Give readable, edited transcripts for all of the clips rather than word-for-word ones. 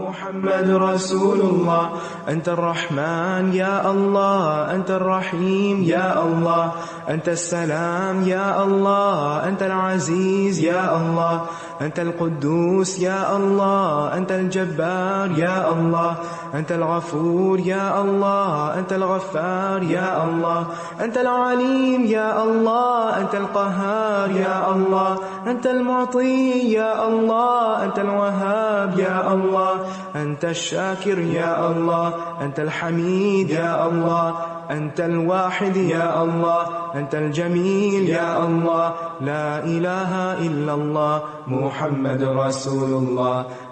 محمد رسول الله. أنت الرحمن يا الله، أنت الرحيم يا الله، أنت السلام يا الله، أنت العزيز يا الله، أنت القدوس يا الله، أنت الجبار يا الله، أنت الغفور يا الله، أنت الغفار يا الله، أنت العليم يا الله، أنت القهار يا الله، أنت المعطي يا الله، أنت الوهاب يا الله، أنت الشاكر يا الله، أنت الحميد يا الله، أنت الواحد يا الله، أنت الجميل يا الله، لا إله إلا الله محمد رسول الله.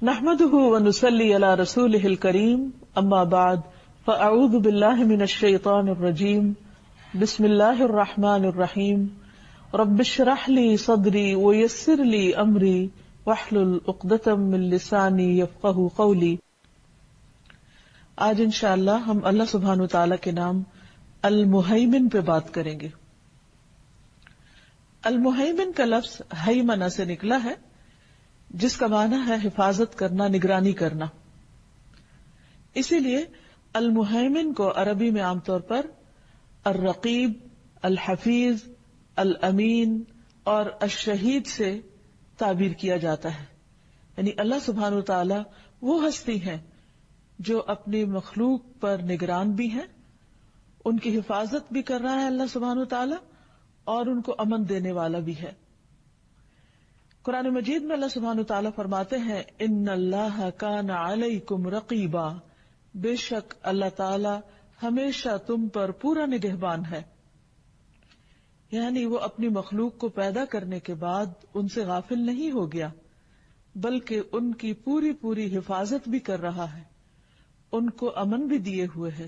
نحمده ونصلي على رسوله الكريم، أما بعد، فأعوذ بالله من الشيطان الرجيم. بسم الله الرحمن الرحيم. رب اشرح لي صدري ويسر لي أمري واحلل عقدة من لساني يفقهوا قولي. آج انشاءاللہ ہم اللہ سبحانہ وتعالی کے نام المہیمن پہ بات کریں گے. المہیمن کا لفظ ہیمنہ سے نکلا ہے، جس کا معنی ہے حفاظت کرنا، نگرانی کرنا. اسی لیے المہیمن کو عربی میں عام طور پر الرقیب، الحفیظ، الامین اور الشہید سے تعبیر کیا جاتا ہے. یعنی اللہ سبحانہ وتعالی وہ ہستی ہیں جو اپنی مخلوق پر نگران بھی ہیں، ان کی حفاظت بھی کر رہا ہے اللہ سبحانہ وتعالی، اور ان کو امن دینے والا بھی ہے. قرآن مجید میں اللہ سبحانہ وتعالی فرماتے ہیں ان اللہ کان علیکم رقیبا، بے شک اللہ تعالی ہمیشہ تم پر پورا نگہبان ہے. یعنی وہ اپنی مخلوق کو پیدا کرنے کے بعد ان سے غافل نہیں ہو گیا، بلکہ ان کی پوری پوری حفاظت بھی کر رہا ہے، ان کو امن بھی دیے ہوئے ہے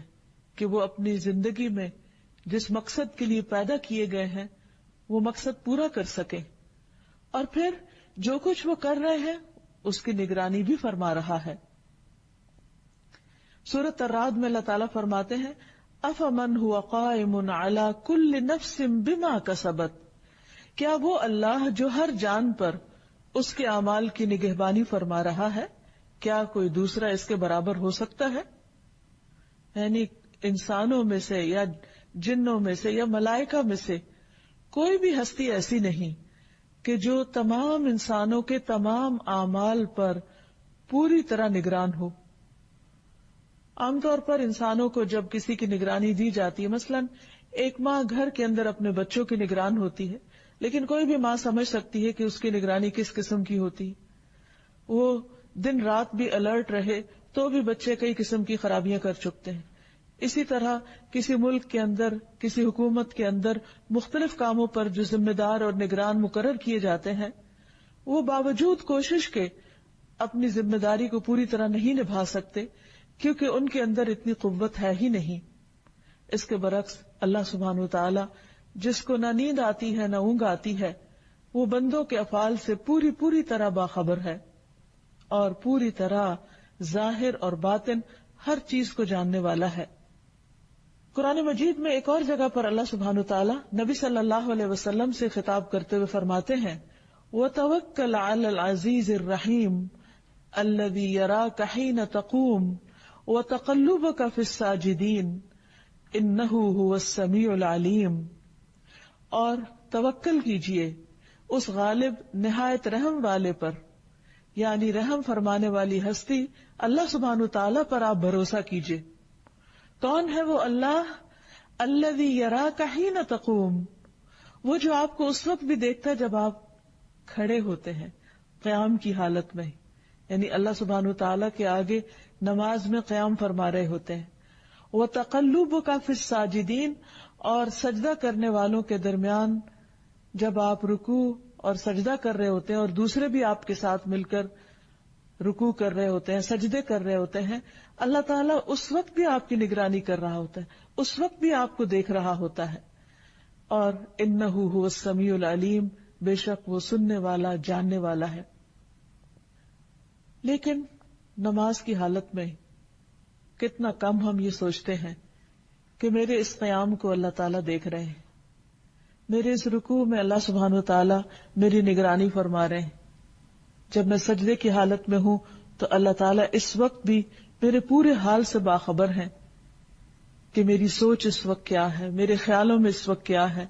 کہ وہ اپنی زندگی میں جس مقصد کے لیے پیدا کیے گئے ہیں وہ مقصد پورا کر سکیں، اور پھر جو کچھ وہ کر رہے ہیں اس کی نگرانی بھی فرما رہا ہے. سورۃ الرعد میں اللہ تعالیٰ فرماتے ہیں افمن هو قائم علی کل نفس بما کسبت، کیا وہ اللہ جو ہر جان پر اس کے اعمال کی نگہبانی فرما رہا ہے، کیا کوئی دوسرا اس کے برابر ہو سکتا ہے؟ یعنی انسانوں میں سے یا جنوں میں سے یا ملائکہ میں سے کوئی بھی ہستی ایسی نہیں کہ جو تمام انسانوں کے تمام اعمال پر پوری طرح نگران ہو. عام طور پر انسانوں کو جب کسی کی نگرانی دی جاتی ہے، مثلا ایک ماں گھر کے اندر اپنے بچوں کی نگران ہوتی ہے، لیکن کوئی بھی ماں سمجھ سکتی ہے کہ اس کی نگرانی کس قسم کی ہوتی ہے. وہ دن رات بھی الرٹ رہے تو بھی بچے کئی قسم کی خرابیاں کر چکتے ہیں. اسی طرح کسی ملک کے اندر، کسی حکومت کے اندر مختلف کاموں پر جو ذمہ دار اور نگران مقرر کیے جاتے ہیں، وہ باوجود کوشش کے اپنی ذمہ داری کو پوری طرح نہیں نبھا سکتے، کیونکہ ان کے اندر اتنی قوت ہے ہی نہیں. اس کے برعکس اللہ سبحانہ وتعالی جس کو نہ نیند آتی ہے نہ اونگ آتی ہے، وہ بندوں کے افعال سے پوری طرح باخبر ہے اور پوری طرح ظاہر اور باطن ہر چیز کو جاننے والا ہے. قرآن مجید میں ایک اور جگہ پر اللہ سبحانہ وتعالی نبی صلی اللہ علیہ وسلم سے خطاب کرتے ہوئے فرماتے ہیں وَتَوَكَّلْ عَلَى الْعَزِيزِ الرَّحِيمِ الَّذِي يَرَاكَ حِينَ تَقُومُ وَتَقَلُّبَكَ فِي السَّاجِدِينَ إِنَّهُ هُوَ السَّمِيعُ الْعَلِيمُ، اور توکل کیجئے اس غالب نہایت رحم والے پر، یعنی رحم فرمانے والی ہستی اللہ سبحانہ وتعالی پر آپ بھروسہ کیجئے. کون ہے وہ اللہ؟ الذی یراک حین تقوم، وہ جو آپ کو اس وقت بھی دیکھتا ہے جب آپ کھڑے ہوتے ہیں قیام کی حالت میں، یعنی اللہ سبحانہ وتعالی کے آگے نماز میں قیام فرما رہے ہوتے ہیں. وَتَقَلُّبُكَ فِي السَّاجِدِينَ، اور سجدہ کرنے والوں کے درمیان جب آپ رکوع اور سجدہ کر رہے ہوتے ہیں اور دوسرے بھی آپ کے ساتھ مل کر رکوع کر رہے ہوتے ہیں، سجدے کر رہے ہوتے ہیں، اللہ تعالیٰ اس وقت بھی آپ کی نگرانی کر رہا ہوتا ہے، اس وقت بھی آپ کو دیکھ رہا ہوتا ہے. اور انہ هو السمیع العلیم، بے شک وہ سننے والا، جاننے والا ہے. لیکن نماز کی حالت میں کتنا کم ہم یہ سوچتے ہیں کہ میرے اس قیام کو اللہ تعالیٰ دیکھ رہے ہیں، میرے اس رکوع میں اللہ سبحانہ و تعالیٰ میری نگرانی فرما رہے ہیں، جب میں سجدے کی حالت میں ہوں تو اللہ تعالیٰ اس وقت بھی میرے پورے حال سے باخبر ہیں کہ میری سوچ اس وقت کیا ہے، میرے خیالوں میں اس وقت کیا ہے،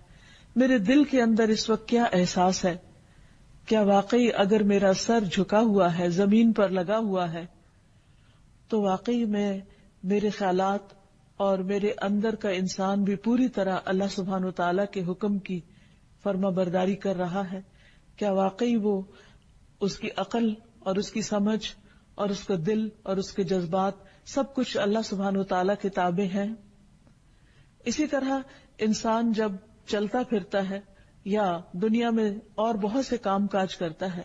میرے دل کے اندر اس وقت کیا احساس ہے. کیا واقعی اگر میرا سر جھکا ہوا ہے، زمین پر لگا ہوا ہے، تو واقعی میں میرے خیالات اور میرے اندر کا انسان بھی پوری طرح اللہ سبحانہ و تعالیٰ کے حکم کی فرما برداری کر رہا ہے؟ کیا واقعی وہ اس کی عقل اور اس کی سمجھ اور اس کا دل اور اس کے جذبات سب کچھ اللہ سبحانہ و تعالیٰ کے تابع ہیں؟ اسی طرح انسان جب چلتا پھرتا ہے یا دنیا میں اور بہت سے کام کاج کرتا ہے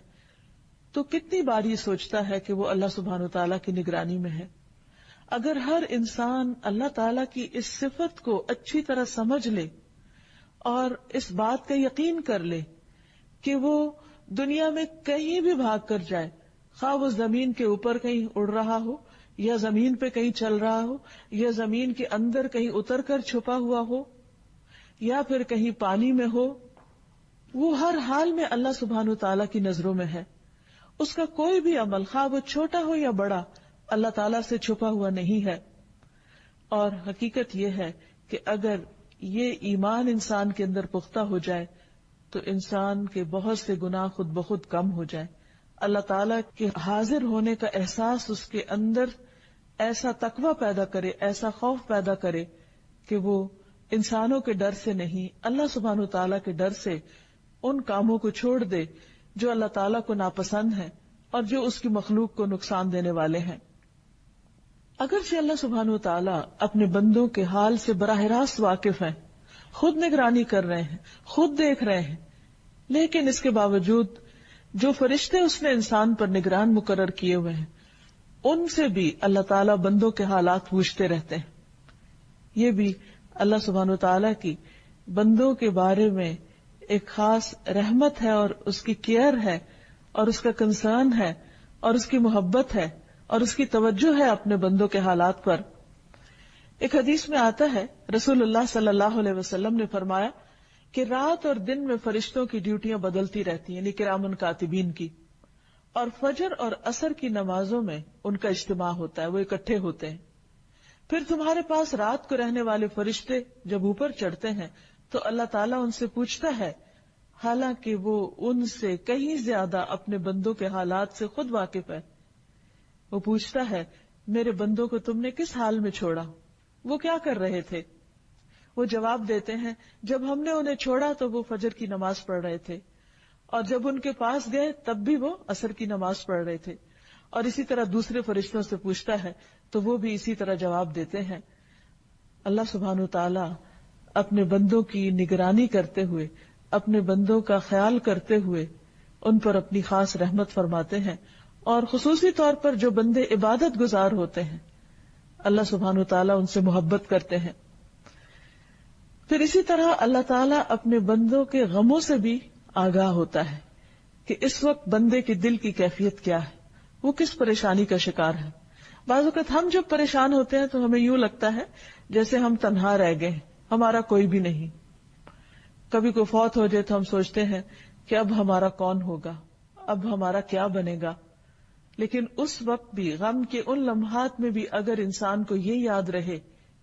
تو کتنی بار یہ سوچتا ہے کہ وہ اللہ سبحانہ و تعالیٰ کی نگرانی میں ہے. اگر ہر انسان اللہ تعالیٰ کی اس صفت کو اچھی طرح سمجھ لے اور اس بات کا یقین کر لے کہ وہ دنیا میں کہیں بھی بھاگ کر جائے، خواہ وہ زمین کے اوپر کہیں اڑ رہا ہو یا زمین پہ کہیں چل رہا ہو یا زمین کے اندر کہیں اتر کر چھپا ہوا ہو یا پھر کہیں پانی میں ہو، وہ ہر حال میں اللہ سبحانہ تعالیٰ کی نظروں میں ہے. اس کا کوئی بھی عمل خواہ وہ چھوٹا ہو یا بڑا اللہ تعالیٰ سے چھپا ہوا نہیں ہے. اور حقیقت یہ ہے کہ اگر یہ ایمان انسان کے اندر پختہ ہو جائے تو انسان کے بہت سے گناہ خود بخود کم ہو جائیں. اللہ تعالیٰ کے حاضر ہونے کا احساس اس کے اندر ایسا تقوی پیدا کرے، ایسا خوف پیدا کرے کہ وہ انسانوں کے ڈر سے نہیں، اللہ سبحانہ تعالیٰ کے ڈر سے ان کاموں کو چھوڑ دے جو اللہ تعالیٰ کو ناپسند ہیں اور جو اس کی مخلوق کو نقصان دینے والے ہیں. اگرچہ اللہ سبحانہ تعالیٰ اپنے بندوں کے حال سے براہ راست واقف ہیں، خود نگرانی کر رہے ہیں، خود دیکھ رہے ہیں، لیکن اس کے باوجود جو فرشتے اس نے انسان پر نگران مقرر کیے ہوئے ہیں ان سے بھی اللہ تعالیٰ بندوں کے حالات پوچھتے رہتے ہیں. یہ بھی اللہ سبحانہ تعالیٰ کی بندوں کے بارے میں ایک خاص رحمت ہے اور اس کی کیئر ہے اور اس کا کنسرن ہے اور اس کی محبت ہے اور اس کی توجہ ہے اپنے بندوں کے حالات پر. ایک حدیث میں آتا ہے رسول اللہ صلی اللہ علیہ وسلم نے فرمایا کہ رات اور دن میں فرشتوں کی ڈیوٹیاں بدلتی رہتی ہیں، یعنی کرام کاتبین کی، اور فجر اور عصر کی نمازوں میں ان کا اجتماع ہوتا ہے، وہ اکٹھے ہوتے ہیں. پھر تمہارے پاس رات کو رہنے والے فرشتے جب اوپر چڑھتے ہیں تو اللہ تعالیٰ ان سے پوچھتا ہے، حالانکہ وہ ان سے کہیں زیادہ اپنے بندوں کے حالات سے خود واقف ہے. وہ پوچھتا ہے، میرے بندوں کو تم نے کس حال میں چھوڑا؟ وہ کیا کر رہے تھے؟ وہ جواب دیتے ہیں، جب ہم نے انہیں چھوڑا تو وہ فجر کی نماز پڑھ رہے تھے، اور جب ان کے پاس گئے تب بھی وہ عصر کی نماز پڑھ رہے تھے. اور اسی طرح دوسرے فرشتوں سے پوچھتا ہے تو وہ بھی اسی طرح جواب دیتے ہیں. اللہ سبحانہ تعالیٰ اپنے بندوں کی نگرانی کرتے ہوئے، اپنے بندوں کا خیال کرتے ہوئے ان پر اپنی خاص رحمت فرماتے ہیں، اور خصوصی طور پر جو بندے عبادت گزار ہوتے ہیں اللہ سبحانہ تعالیٰ ان سے محبت کرتے ہیں. پھر اسی طرح اللہ تعالیٰ اپنے بندوں کے غموں سے بھی آگاہ ہوتا ہے کہ اس وقت بندے کے دل کی کیفیت کیا ہے، وہ کس پریشانی کا شکار ہے. بعض اوقات ہم جب پریشان ہوتے ہیں تو ہمیں یوں لگتا ہے جیسے ہم تنہا رہ گئے، ہمارا کوئی بھی نہیں. کبھی کوئی فوت ہو جائے تو ہم سوچتے ہیں کہ اب ہمارا کون ہوگا، اب ہمارا کیا بنے گا. لیکن اس وقت بھی، غم کے ان لمحات میں بھی اگر انسان کو یہ یاد رہے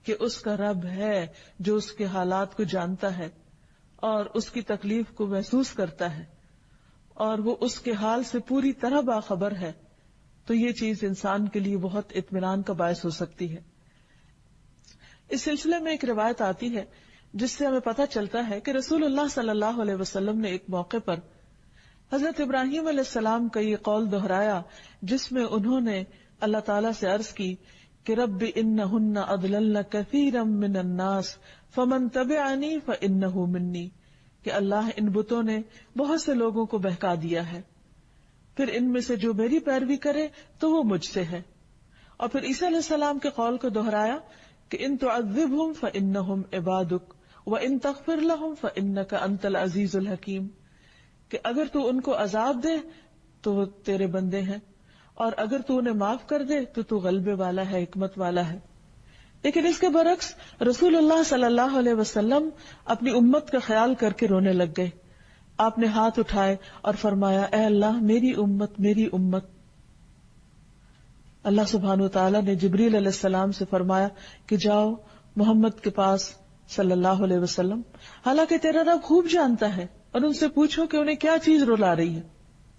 کہ اس کا رب ہے جو اس کے حالات کو جانتا ہے اور اس کی تکلیف کو محسوس کرتا ہے اور وہ اس کے حال سے پوری طرح باخبر ہے، تو یہ چیز انسان کے لیے بہت اطمینان کا باعث ہو سکتی ہے. اس سلسلے میں ایک روایت آتی ہے جس سے ہمیں پتہ چلتا ہے کہ رسول اللہ صلی اللہ علیہ وسلم نے ایک موقع پر حضرت ابراہیم علیہ السلام کا یہ قول دہرایا جس میں انہوں نے اللہ تعالیٰ سے عرض کی کہ رب انہن اضللن کثیرا من الناس فمن تبعنی فانہ منی، کہ اللہ ان بتوں نے بہت سے لوگوں کو بہکا دیا ہے، پھر ان میں سے جو میری پیروی کرے تو وہ مجھ سے ہے. اور پھر عیسیٰ علیہ السلام کے قول کو دہرایا کہ ان تعذبہم فانہم عبادک وان تغفر لہم فانک انت العزیز الحکیم، کہ اگر تو ان کو عذاب دے تو وہ تیرے بندے ہیں، اور اگر تو انہیں معاف کر دے تو تو غلبے والا ہے، حکمت والا ہے. لیکن اس کے برعکس رسول اللہ صلی اللہ علیہ وسلم اپنی امت کا خیال کر کے رونے لگ گئے. آپ نے ہاتھ اٹھائے اور فرمایا، اے اللہ میری امت میری امت. اللہ سبحانہ وتعالی نے جبریل علیہ السلام سے فرمایا کہ جاؤ محمد کے پاس صلی اللہ علیہ وسلم، حالانکہ تیرا رب خوب جانتا ہے، اور ان سے پوچھو کہ انہیں کیا چیز رلا رہی ہے۔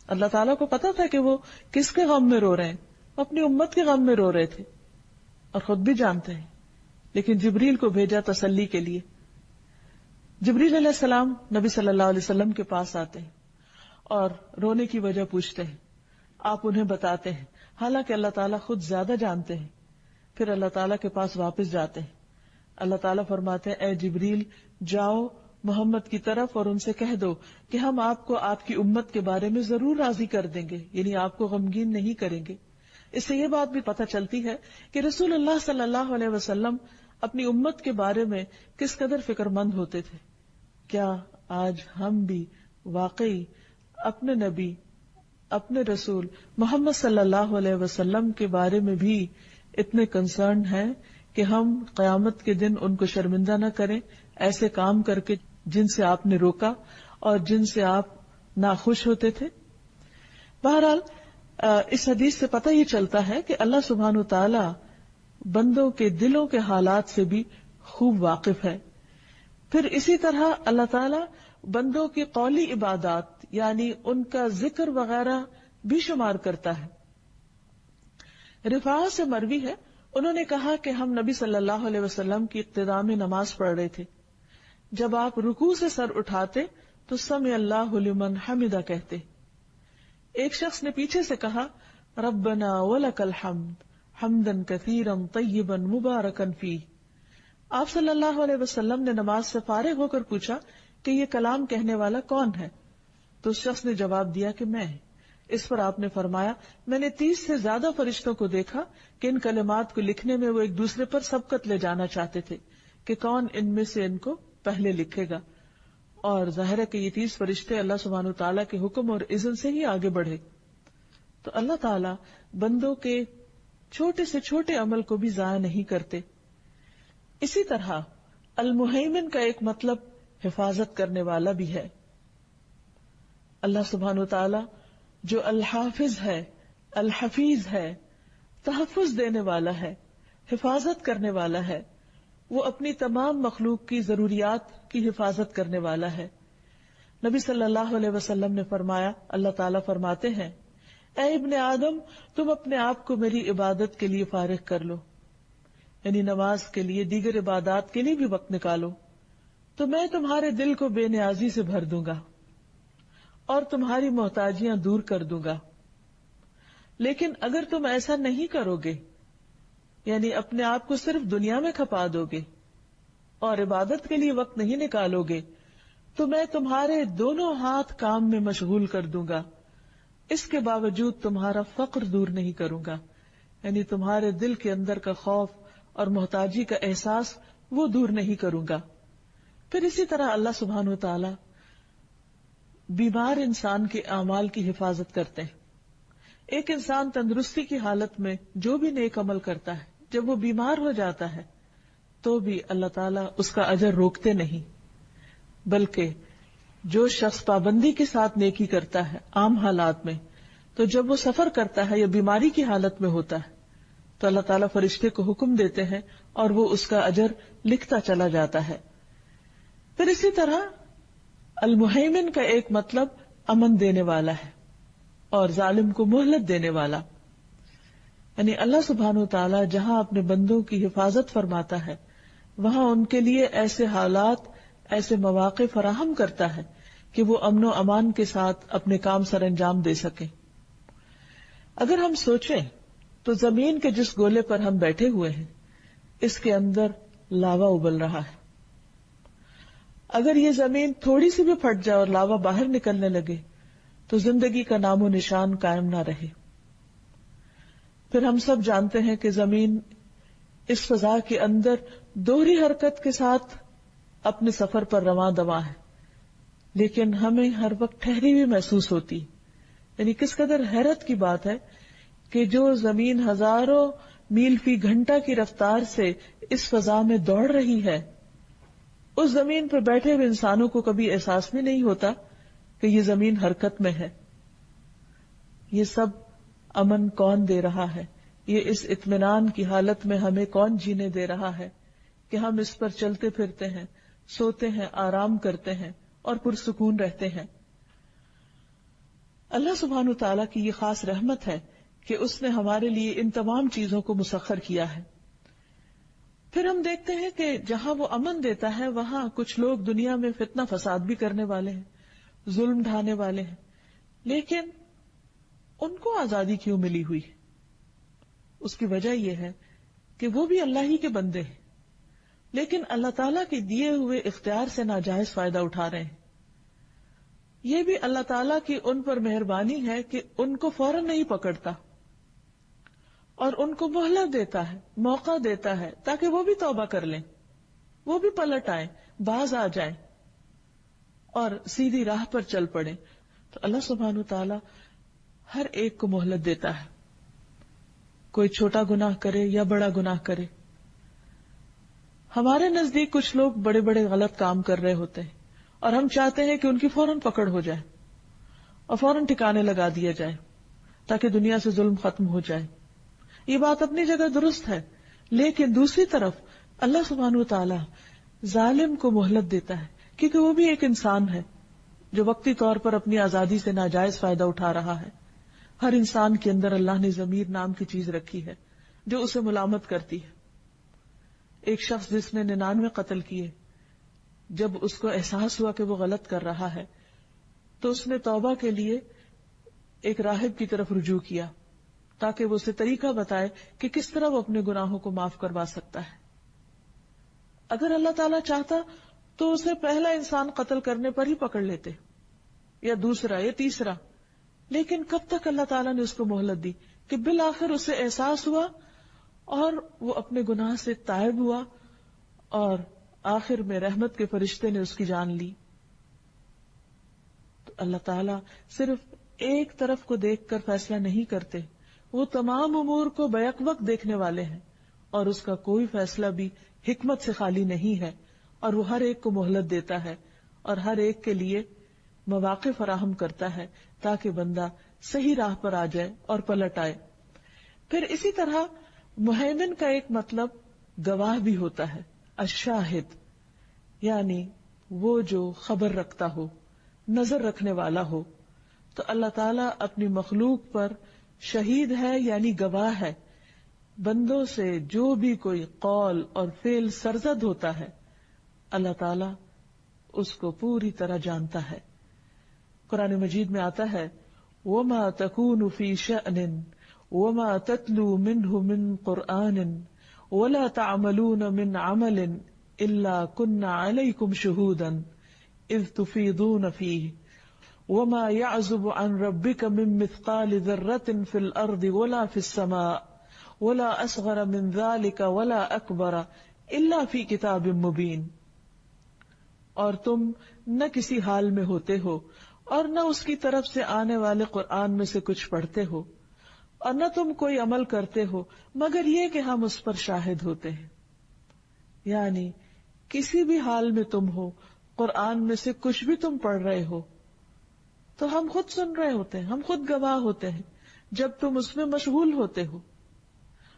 اللہ تعالیٰ کو پتا تھا کہ وہ کس کے غم میں رو رہے ہیں، وہ اپنی امت کے غم میں رو رہے تھے اور خود بھی جانتے ہیں، لیکن جبریل کو بھیجا تسلی کے لیے۔ جبریل علیہ السلام نبی صلی اللہ علیہ وسلم کے پاس آتے ہیں اور رونے کی وجہ پوچھتے ہیں، آپ انہیں بتاتے ہیں، حالانکہ اللہ تعالیٰ خود زیادہ جانتے ہیں۔ پھر اللہ تعالیٰ کے پاس واپس جاتے ہیں، اللہ تعالیٰ فرماتے ہیں اے جبریل جاؤ محمد کی طرف اور ان سے کہہ دو کہ ہم آپ کو آپ کی امت کے بارے میں ضرور راضی کر دیں گے، یعنی آپ کو غمگین نہیں کریں گے۔ اس سے یہ بات بھی پتہ چلتی ہے کہ رسول اللہ صلی اللہ علیہ وسلم اپنی امت کے بارے میں کس قدر فکر مند ہوتے تھے۔ کیا آج ہم بھی واقعی اپنے نبی، اپنے رسول محمد صلی اللہ علیہ وسلم کے بارے میں بھی اتنے کنسرن ہیں کہ ہم قیامت کے دن ان کو شرمندہ نہ کریں ایسے کام کر کے جن سے آپ نے روکا اور جن سے آپ ناخوش ہوتے تھے؟ بہرحال اس حدیث سے پتہ یہ چلتا ہے کہ اللہ سبحانہ وتعالی بندوں کے دلوں کے حالات سے بھی خوب واقف ہے۔ پھر اسی طرح اللہ تعالی بندوں کی قولی عبادات یعنی ان کا ذکر وغیرہ بھی شمار کرتا ہے۔ رفاعہ سے مروی ہے، انہوں نے کہا کہ ہم نبی صلی اللہ علیہ وسلم کی اقتداء میں نماز پڑھ رہے تھے، جب آپ رکوع سے سر اٹھاتے تو سمع اللہ لمن حمدہ کہتے۔ ایک شخص نے پیچھے سے کہا ربنا ولک الحمد حمدا کثیرا طیبا مبارکا فیہ۔ آپ صلی اللہ علیہ وسلم نے نماز سے فارغ ہو کر پوچھا کہ یہ کلام کہنے والا کون ہے؟ تو اس شخص نے جواب دیا کہ میں۔ اس پر آپ نے فرمایا میں نے 30 سے زیادہ فرشتوں کو دیکھا کہ ان کلمات کو لکھنے میں وہ ایک دوسرے پر سبقت لے جانا چاہتے تھے کہ کون ان میں سے ان کو پہلے لکھے گا، اور ظاہر ہے کہ یہ 30 فرشتے اللہ سبحانہ وتعالیٰ کے حکم اور اذن سے ہی آگے بڑھے۔ تو اللہ تعالیٰ بندوں کے چھوٹے سے چھوٹے عمل کو بھی ضائع نہیں کرتے۔ اسی طرح المہیمن کا ایک مطلب حفاظت کرنے والا بھی ہے۔ اللہ سبحانہ وتعالی جو الحافظ ہے، الحفیظ ہے، تحفظ دینے والا ہے، حفاظت کرنے والا ہے، وہ اپنی تمام مخلوق کی ضروریات کی حفاظت کرنے والا ہے۔ نبی صلی اللہ علیہ وسلم نے فرمایا، اللہ تعالیٰ فرماتے ہیں اے ابن آدم تم اپنے آپ کو میری عبادت کے لیے فارغ کر لو، یعنی نماز کے لیے، دیگر عبادات کے لیے بھی وقت نکالو، تو میں تمہارے دل کو بے نیازی سے بھر دوں گا اور تمہاری محتاجیاں دور کر دوں گا۔ لیکن اگر تم ایسا نہیں کرو گے، یعنی اپنے آپ کو صرف دنیا میں کھپا دو گے اور عبادت کے لیے وقت نہیں نکالو گے، تو میں تمہارے دونوں ہاتھ کام میں مشغول کر دوں گا، اس کے باوجود تمہارا فقر دور نہیں کروں گا، یعنی تمہارے دل کے اندر کا خوف اور محتاجی کا احساس وہ دور نہیں کروں گا۔ پھر اسی طرح اللہ سبحانہ وتعالی بیمار انسان کے اعمال کی حفاظت کرتے ہیں۔ ایک انسان تندرستی کی حالت میں جو بھی نیک عمل کرتا ہے، جب وہ بیمار ہو جاتا ہے تو بھی اللہ تعالیٰ اس کا اجر روکتے نہیں، بلکہ جو شخص پابندی کے ساتھ نیکی کرتا ہے عام حالات میں، تو جب وہ سفر کرتا ہے یا بیماری کی حالت میں ہوتا ہے تو اللہ تعالیٰ فرشتے کو حکم دیتے ہیں اور وہ اس کا اجر لکھتا چلا جاتا ہے۔ پھر اسی طرح المہیمن کا ایک مطلب امن دینے والا ہے اور ظالم کو مہلت دینے والا، یعنی اللہ سبحانہ وتعالی جہاں اپنے بندوں کی حفاظت فرماتا ہے وہاں ان کے لیے ایسے حالات، ایسے مواقع فراہم کرتا ہے کہ وہ امن و امان کے ساتھ اپنے کام سر انجام دے سکیں۔ اگر ہم سوچیں تو زمین کے جس گولے پر ہم بیٹھے ہوئے ہیں اس کے اندر لاوا ابل رہا ہے۔ اگر یہ زمین تھوڑی سی بھی پھٹ جائے اور لاوا باہر نکلنے لگے تو زندگی کا نام و نشان قائم نہ رہے۔ پھر ہم سب جانتے ہیں کہ زمین اس فضا کے اندر دوہری حرکت کے ساتھ اپنے سفر پر رواں دواں ہے، لیکن ہمیں ہر وقت ٹھہری ہوئی محسوس ہوتی، یعنی کس قدر حیرت کی بات ہے کہ جو زمین ہزاروں میل فی گھنٹہ کی رفتار سے اس فضا میں دوڑ رہی ہے، اس زمین پر بیٹھے ہوئے انسانوں کو کبھی احساس بھی نہیں ہوتا کہ یہ زمین حرکت میں ہے۔ یہ سب امن کون دے رہا ہے؟ یہ اس اطمینان کی حالت میں ہمیں کون جینے دے رہا ہے کہ ہم اس پر چلتے پھرتے ہیں، سوتے ہیں، آرام کرتے ہیں اور پرسکون رہتے ہیں۔ اللہ سبحانہ وتعالیٰ کی یہ خاص رحمت ہے کہ اس نے ہمارے لیے ان تمام چیزوں کو مسخر کیا ہے۔ پھر ہم دیکھتے ہیں کہ جہاں وہ امن دیتا ہے وہاں کچھ لوگ دنیا میں فتنہ فساد بھی کرنے والے ہیں، ظلم ڈھانے والے ہیں، لیکن ان کو آزادی کیوں ملی ہوئی؟ اس کی وجہ یہ ہے کہ وہ بھی اللہ ہی کے بندے ہیں، لیکن اللہ تعالیٰ کے دیے ہوئے اختیار سے ناجائز فائدہ اٹھا رہے ہیں۔ یہ بھی اللہ تعالیٰ کی ان پر مہربانی ہے کہ ان کو فوراً نہیں پکڑتا اور ان کو مہلت دیتا ہے، موقع دیتا ہے تاکہ وہ بھی توبہ کر لیں، وہ بھی پلٹ آئیں، باز آ جائیں اور سیدھی راہ پر چل پڑیں۔ تو اللہ سبحانہ وتعالیٰ ہر ایک کو مہلت دیتا ہے، کوئی چھوٹا گناہ کرے یا بڑا گناہ کرے۔ ہمارے نزدیک کچھ لوگ بڑے بڑے غلط کام کر رہے ہوتے ہیں اور ہم چاہتے ہیں کہ ان کی فوراً پکڑ ہو جائے اور فوراً ٹھکانے لگا دیا جائے تاکہ دنیا سے ظلم ختم ہو جائے۔ یہ بات اپنی جگہ درست ہے، لیکن دوسری طرف اللہ سبحانہ وتعالی ظالم کو مہلت دیتا ہے کیونکہ وہ بھی ایک انسان ہے جو وقتی طور پر اپنی آزادی سے ناجائز فائدہ اٹھا رہا ہے۔ ہر انسان کے اندر اللہ نے ضمیر نام کی چیز رکھی ہے جو اسے ملامت کرتی ہے۔ ایک شخص جس نے 99 قتل کیے، جب اس کو احساس ہوا کہ وہ غلط کر رہا ہے تو اس نے توبہ کے لیے ایک راہب کی طرف رجوع کیا تاکہ وہ اسے طریقہ بتائے کہ کس طرح وہ اپنے گناہوں کو معاف کروا سکتا ہے۔ اگر اللہ تعالیٰ چاہتا تو اسے پہلا انسان قتل کرنے پر ہی پکڑ لیتے، یا دوسرا یا تیسرا، لیکن کب تک اللہ تعالیٰ نے اس کو مہلت دی کہ بالآخر اسے احساس ہوا اور وہ اپنے گناہ سے تائب ہوا اور آخر میں رحمت کے فرشتے نے اس کی جان لی۔ تو اللہ تعالیٰ صرف ایک طرف کو دیکھ کر فیصلہ نہیں کرتے، وہ تمام امور کو بیک وقت دیکھنے والے ہیں اور اس کا کوئی فیصلہ بھی حکمت سے خالی نہیں ہے، اور وہ ہر ایک کو مہلت دیتا ہے اور ہر ایک کے لیے مواقع فراہم کرتا ہے تاکہ بندہ صحیح راہ پر آ جائے اور پلٹ آئے۔ پھر اسی طرح مہیمن کا ایک مطلب گواہ بھی ہوتا ہے، الشاہد، یعنی وہ جو خبر رکھتا ہو، نظر رکھنے والا ہو۔ تو اللہ تعالیٰ اپنی مخلوق پر شہید ہے، یعنی گواہ ہے۔ بندوں سے جو بھی کوئی قول اور فعل سرزد ہوتا ہے اللہ تعالیٰ اس کو پوری طرح جانتا ہے۔ قرآن مجید میں آتا ہے وَمَا تَكُونُ فِي شَأْنٍ وَمَا تَتْلُو مِنْهُ مِنْ قُرْآنٍ وَلَا تَعْمَلُونَ مِنْ عَمَلٍ إِلَّا كُنَّا عَلَيْكُمْ شُهُودًا إِذْ تُفِيضُونَ فِيهِ وَمَا يَعْزُبُ عَنْ رَبِّكَ مِنْ مِثْقَالِ ذَرَّةٍ فِي الْأَرْضِ وَلَا فِي السَّمَاءِ وَلَا أَصْغَرَ مِنْ ذَلِكَ وَلَا أَكْبَرَ إِلَّا فِي كِتَابٍ مُبِينٍ۔ اور تم نہ کسی حال میں ہوتے ہو اور نہ اس کی طرف سے آنے والے قرآن میں سے کچھ پڑھتے ہو، اور نہ تم کوئی عمل کرتے ہو مگر یہ کہ ہم اس پر شاہد ہوتے ہیں۔ یعنی کسی بھی حال میں تم ہو، قرآن میں سے کچھ بھی تم پڑھ رہے ہو تو ہم خود سن رہے ہوتے ہیں، ہم خود گواہ ہوتے ہیں جب تم اس میں مشغول ہوتے ہو۔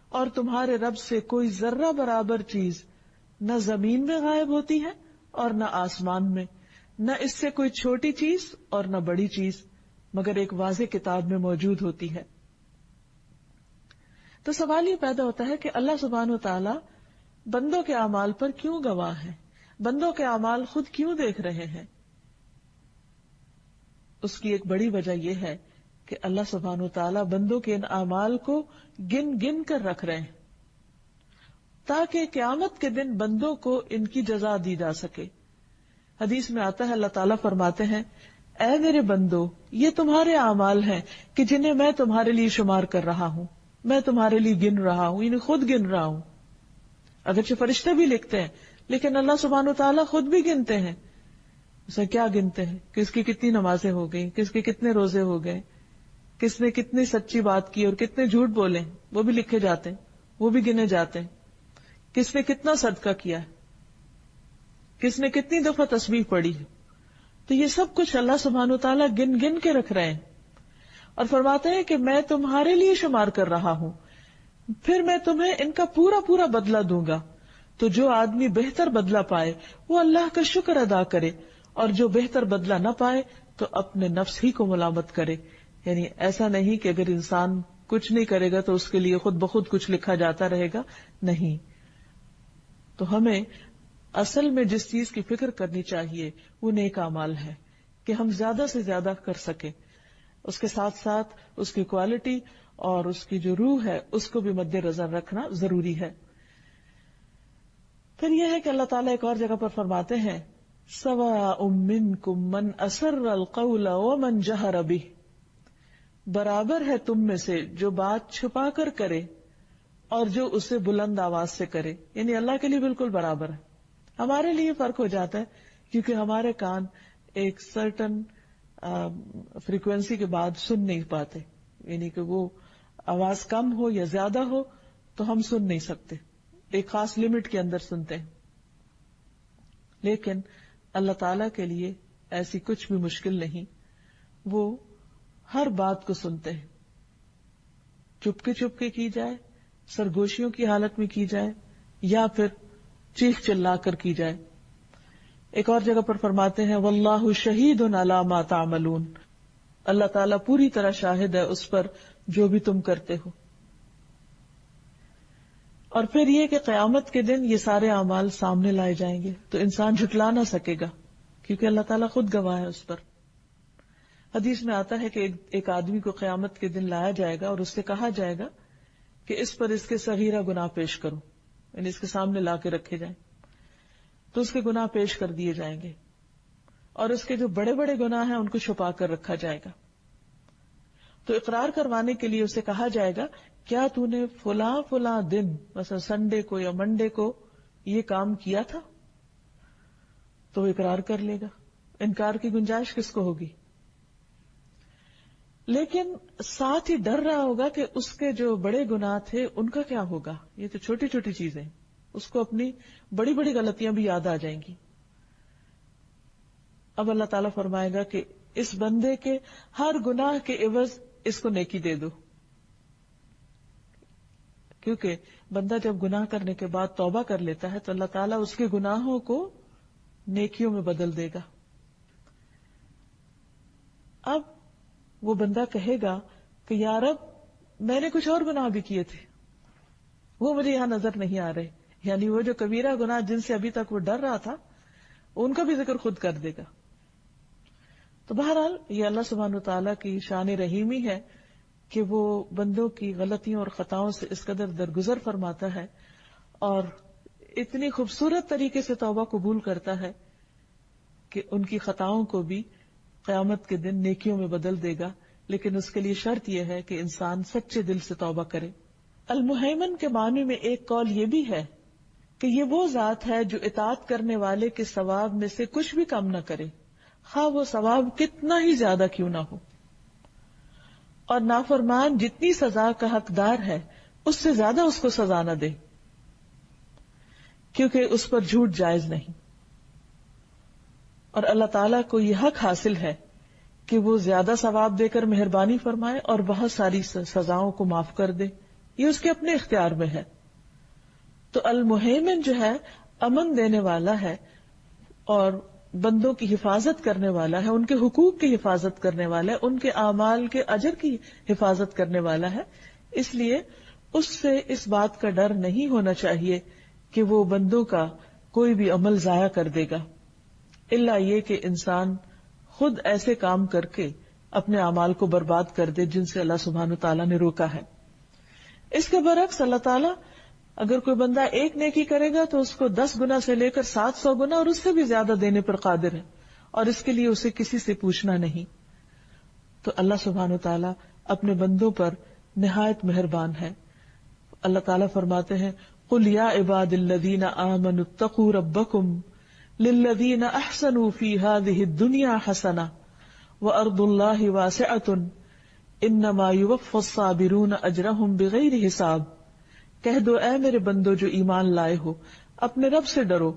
اور تمہارے رب سے کوئی ذرہ برابر چیز نہ زمین میں غائب ہوتی ہے اور نہ آسمان میں، نہ اس سے کوئی چھوٹی چیز اور نہ بڑی چیز، مگر ایک واضح کتاب میں موجود ہوتی ہے۔ تو سوال یہ پیدا ہوتا ہے کہ اللہ سبحانہ و تعالی بندوں کے اعمال پر کیوں گواہ ہے؟ بندوں کے اعمال خود کیوں دیکھ رہے ہیں؟ اس کی ایک بڑی وجہ یہ ہے کہ اللہ سبحانہ و تعالی بندوں کے ان اعمال کو گن گن کر رکھ رہے ہیں تاکہ قیامت کے دن بندوں کو ان کی جزا دی جا سکے۔ حدیث میں آتا ہے اللہ تعالیٰ فرماتے ہیں اے میرے بندو، یہ تمہارے اعمال ہیں کہ جنہیں میں تمہارے لیے شمار کر رہا ہوں، میں تمہارے لیے گن رہا ہوں، انہیں خود گن رہا ہوں۔ اگرچہ فرشتے بھی لکھتے ہیں لیکن اللہ سبحانہ وتعالیٰ خود بھی گنتے ہیں۔ اسے کیا گنتے ہیں؟ کس کی کتنی نمازیں ہو گئی، کس کے کتنے روزے ہو گئے، کس نے کتنی سچی بات کی اور کتنے جھوٹ بولے، وہ بھی لکھے جاتے ہیں، وہ بھی گنے جاتے ہیں۔ کس نے کتنا صدقہ کیا ہے، کس نے کتنی دفعہ تسبیح پڑھی ہے، تو یہ سب کچھ اللہ سبحانہ وتعالیٰ گن گن کے رکھ رہے ہیں اور فرماتے ہیں کہ میں تمہارے لیے شمار کر رہا ہوں۔ پھر میں تمہیں ان کا پورا پورا بدلہ دوں گا. تو جو آدمی بہتر بدلہ پائے وہ اللہ کا شکر ادا کرے، اور جو بہتر بدلہ نہ پائے تو اپنے نفس ہی کو ملامت کرے. یعنی ایسا نہیں کہ اگر انسان کچھ نہیں کرے گا تو اس کے لیے خود بخود کچھ لکھا جاتا رہے گا، نہیں. تو ہمیں اصل میں جس چیز کی فکر کرنی چاہیے وہ نیک اعمال ہے کہ ہم زیادہ سے زیادہ کر سکیں. اس کے ساتھ ساتھ اس کی کوالٹی اور اس کی جو روح ہے اس کو بھی مد نظر رکھنا ضروری ہے. پھر یہ ہے کہ اللہ تعالیٰ ایک اور جگہ پر فرماتے ہیں سواء منکم من اسر القول ومن جہر بہ، برابر ہے تم میں سے جو بات چھپا کر کرے اور جو اسے بلند آواز سے کرے. یعنی اللہ کے لیے بالکل برابر ہے. ہمارے لیے فرق ہو جاتا ہے کیونکہ ہمارے کان ایک سرٹن فریکوینسی کے بعد سن نہیں پاتے، یعنی کہ وہ آواز کم ہو یا زیادہ ہو تو ہم سن نہیں سکتے، ایک خاص لمٹ کے اندر سنتے ہیں. لیکن اللہ تعالی کے لیے ایسی کچھ بھی مشکل نہیں، وہ ہر بات کو سنتے ہیں، چپ کے کی جائے، سرگوشیوں کی حالت میں کی جائے یا پھر چیخ چلا کر کی جائے. ایک اور جگہ پر فرماتے ہیں واللہ شہید علی ما تعملون، اللہ تعالیٰ پوری طرح شاہد ہے اس پر جو بھی تم کرتے ہو. اور پھر یہ کہ قیامت کے دن یہ سارے اعمال سامنے لائے جائیں گے تو انسان جھٹلا نہ سکے گا کیونکہ اللہ تعالیٰ خود گواہ ہے اس پر. حدیث میں آتا ہے کہ ایک آدمی کو قیامت کے دن لایا جائے گا اور اس سے کہا جائے گا کہ اس پر اس کے صغیرہ گناہ پیش کرو، یعنی اس کے سامنے لا کے رکھے جائیں تو اس کے گناہ پیش کر دیے جائیں گے، اور اس کے جو بڑے بڑے گناہ ہیں ان کو چھپا کر رکھا جائے گا. تو اقرار کروانے کے لیے اسے کہا جائے گا کیا تو نے فلاں دن مثلا سنڈے کو یا منڈے کو یہ کام کیا تھا؟ تو وہ اقرار کر لے گا. انکار کی گنجائش کس کو ہوگی؟ لیکن ساتھ ہی ڈر رہا ہوگا کہ اس کے جو بڑے گناہ تھے ان کا کیا ہوگا. یہ تو چھوٹی چھوٹی چیزیں، اس کو اپنی بڑی بڑی غلطیاں بھی یاد آ جائیں گی. اب اللہ تعالیٰ فرمائے گا کہ اس بندے کے ہر گناہ کے عوض اس کو نیکی دے دو، کیونکہ بندہ جب گناہ کرنے کے بعد توبہ کر لیتا ہے تو اللہ تعالیٰ اس کے گناہوں کو نیکیوں میں بدل دے گا. اب وہ بندہ کہے گا کہ یا رب میں نے کچھ اور گناہ بھی کیے تھے، وہ مجھے یہاں نظر نہیں آ رہے. یعنی وہ جو کبیرہ گناہ جن سے ابھی تک وہ ڈر رہا تھا ان کا بھی ذکر خود کر دے گا. تو بہرحال یہ اللہ سبحانہ وتعالیٰ کی شان رحیمی ہے کہ وہ بندوں کی غلطیوں اور خطاؤں سے اس قدر درگزر فرماتا ہے اور اتنی خوبصورت طریقے سے توبہ قبول کرتا ہے کہ ان کی خطاؤں کو بھی قیامت کے دن نیکیوں میں بدل دے گا. لیکن اس کے لیے شرط یہ ہے کہ انسان سچے دل سے توبہ کرے. المہیمن کے معنی میں ایک قول یہ بھی ہے کہ یہ وہ ذات ہے جو اطاعت کرنے والے کے ثواب میں سے کچھ بھی کم نہ کرے، خواہ وہ ثواب کتنا ہی زیادہ کیوں نہ ہو، اور نافرمان جتنی سزا کا حقدار ہے اس سے زیادہ اس کو سزا نہ دے، کیونکہ اس پر جھوٹ جائز نہیں. اور اللہ تعالیٰ کو یہ حق حاصل ہے کہ وہ زیادہ ثواب دے کر مہربانی فرمائے اور بہت ساری سزاؤں کو معاف کر دے، یہ اس کے اپنے اختیار میں ہے. تو المہیمن جو ہے امن دینے والا ہے اور بندوں کی حفاظت کرنے والا ہے، ان کے حقوق کی حفاظت کرنے والا ہے، ان کے اعمال کے اجر کی حفاظت کرنے والا ہے. اس لیے اس سے اس بات کا ڈر نہیں ہونا چاہیے کہ وہ بندوں کا کوئی بھی عمل ضائع کر دے گا، الا یہ کہ انسان خود ایسے کام کر کے اپنے اعمال کو برباد کر دے جن سے اللہ سبحانہ تعالیٰ نے روکا ہے. اس کے برعکس اللہ تعالیٰ اگر کوئی بندہ ایک نیکی کرے گا تو اس کو 10 گنا سے لے کر 700 گنا اور اس سے بھی زیادہ دینے پر قادر ہے، اور اس کے لیے اسے کسی سے پوچھنا نہیں. تو اللہ سبحانہ تعالیٰ اپنے بندوں پر نہایت مہربان ہے. اللہ تعالیٰ فرماتے ہیں قُلْ يَا عِبَادِ الَّذِينَ آمَنُوا اتَّقُوا رَبَّكُمْ لِلَّذِينَ أَحْسَنُوا فِي هَذِهِ الدُّنْيَا حَسَنَةٌ وَأَرْضُ اللَّهِ وَاسِعَةٌ إِنَّمَا يُوَفَّى الصَّابِرُونَ أَجْرَهُمْ بِغَيْرِ حِسَابٍ. کہہ دو اے میرے بندو جو ایمان لائے ہو، اپنے رب سے ڈرو.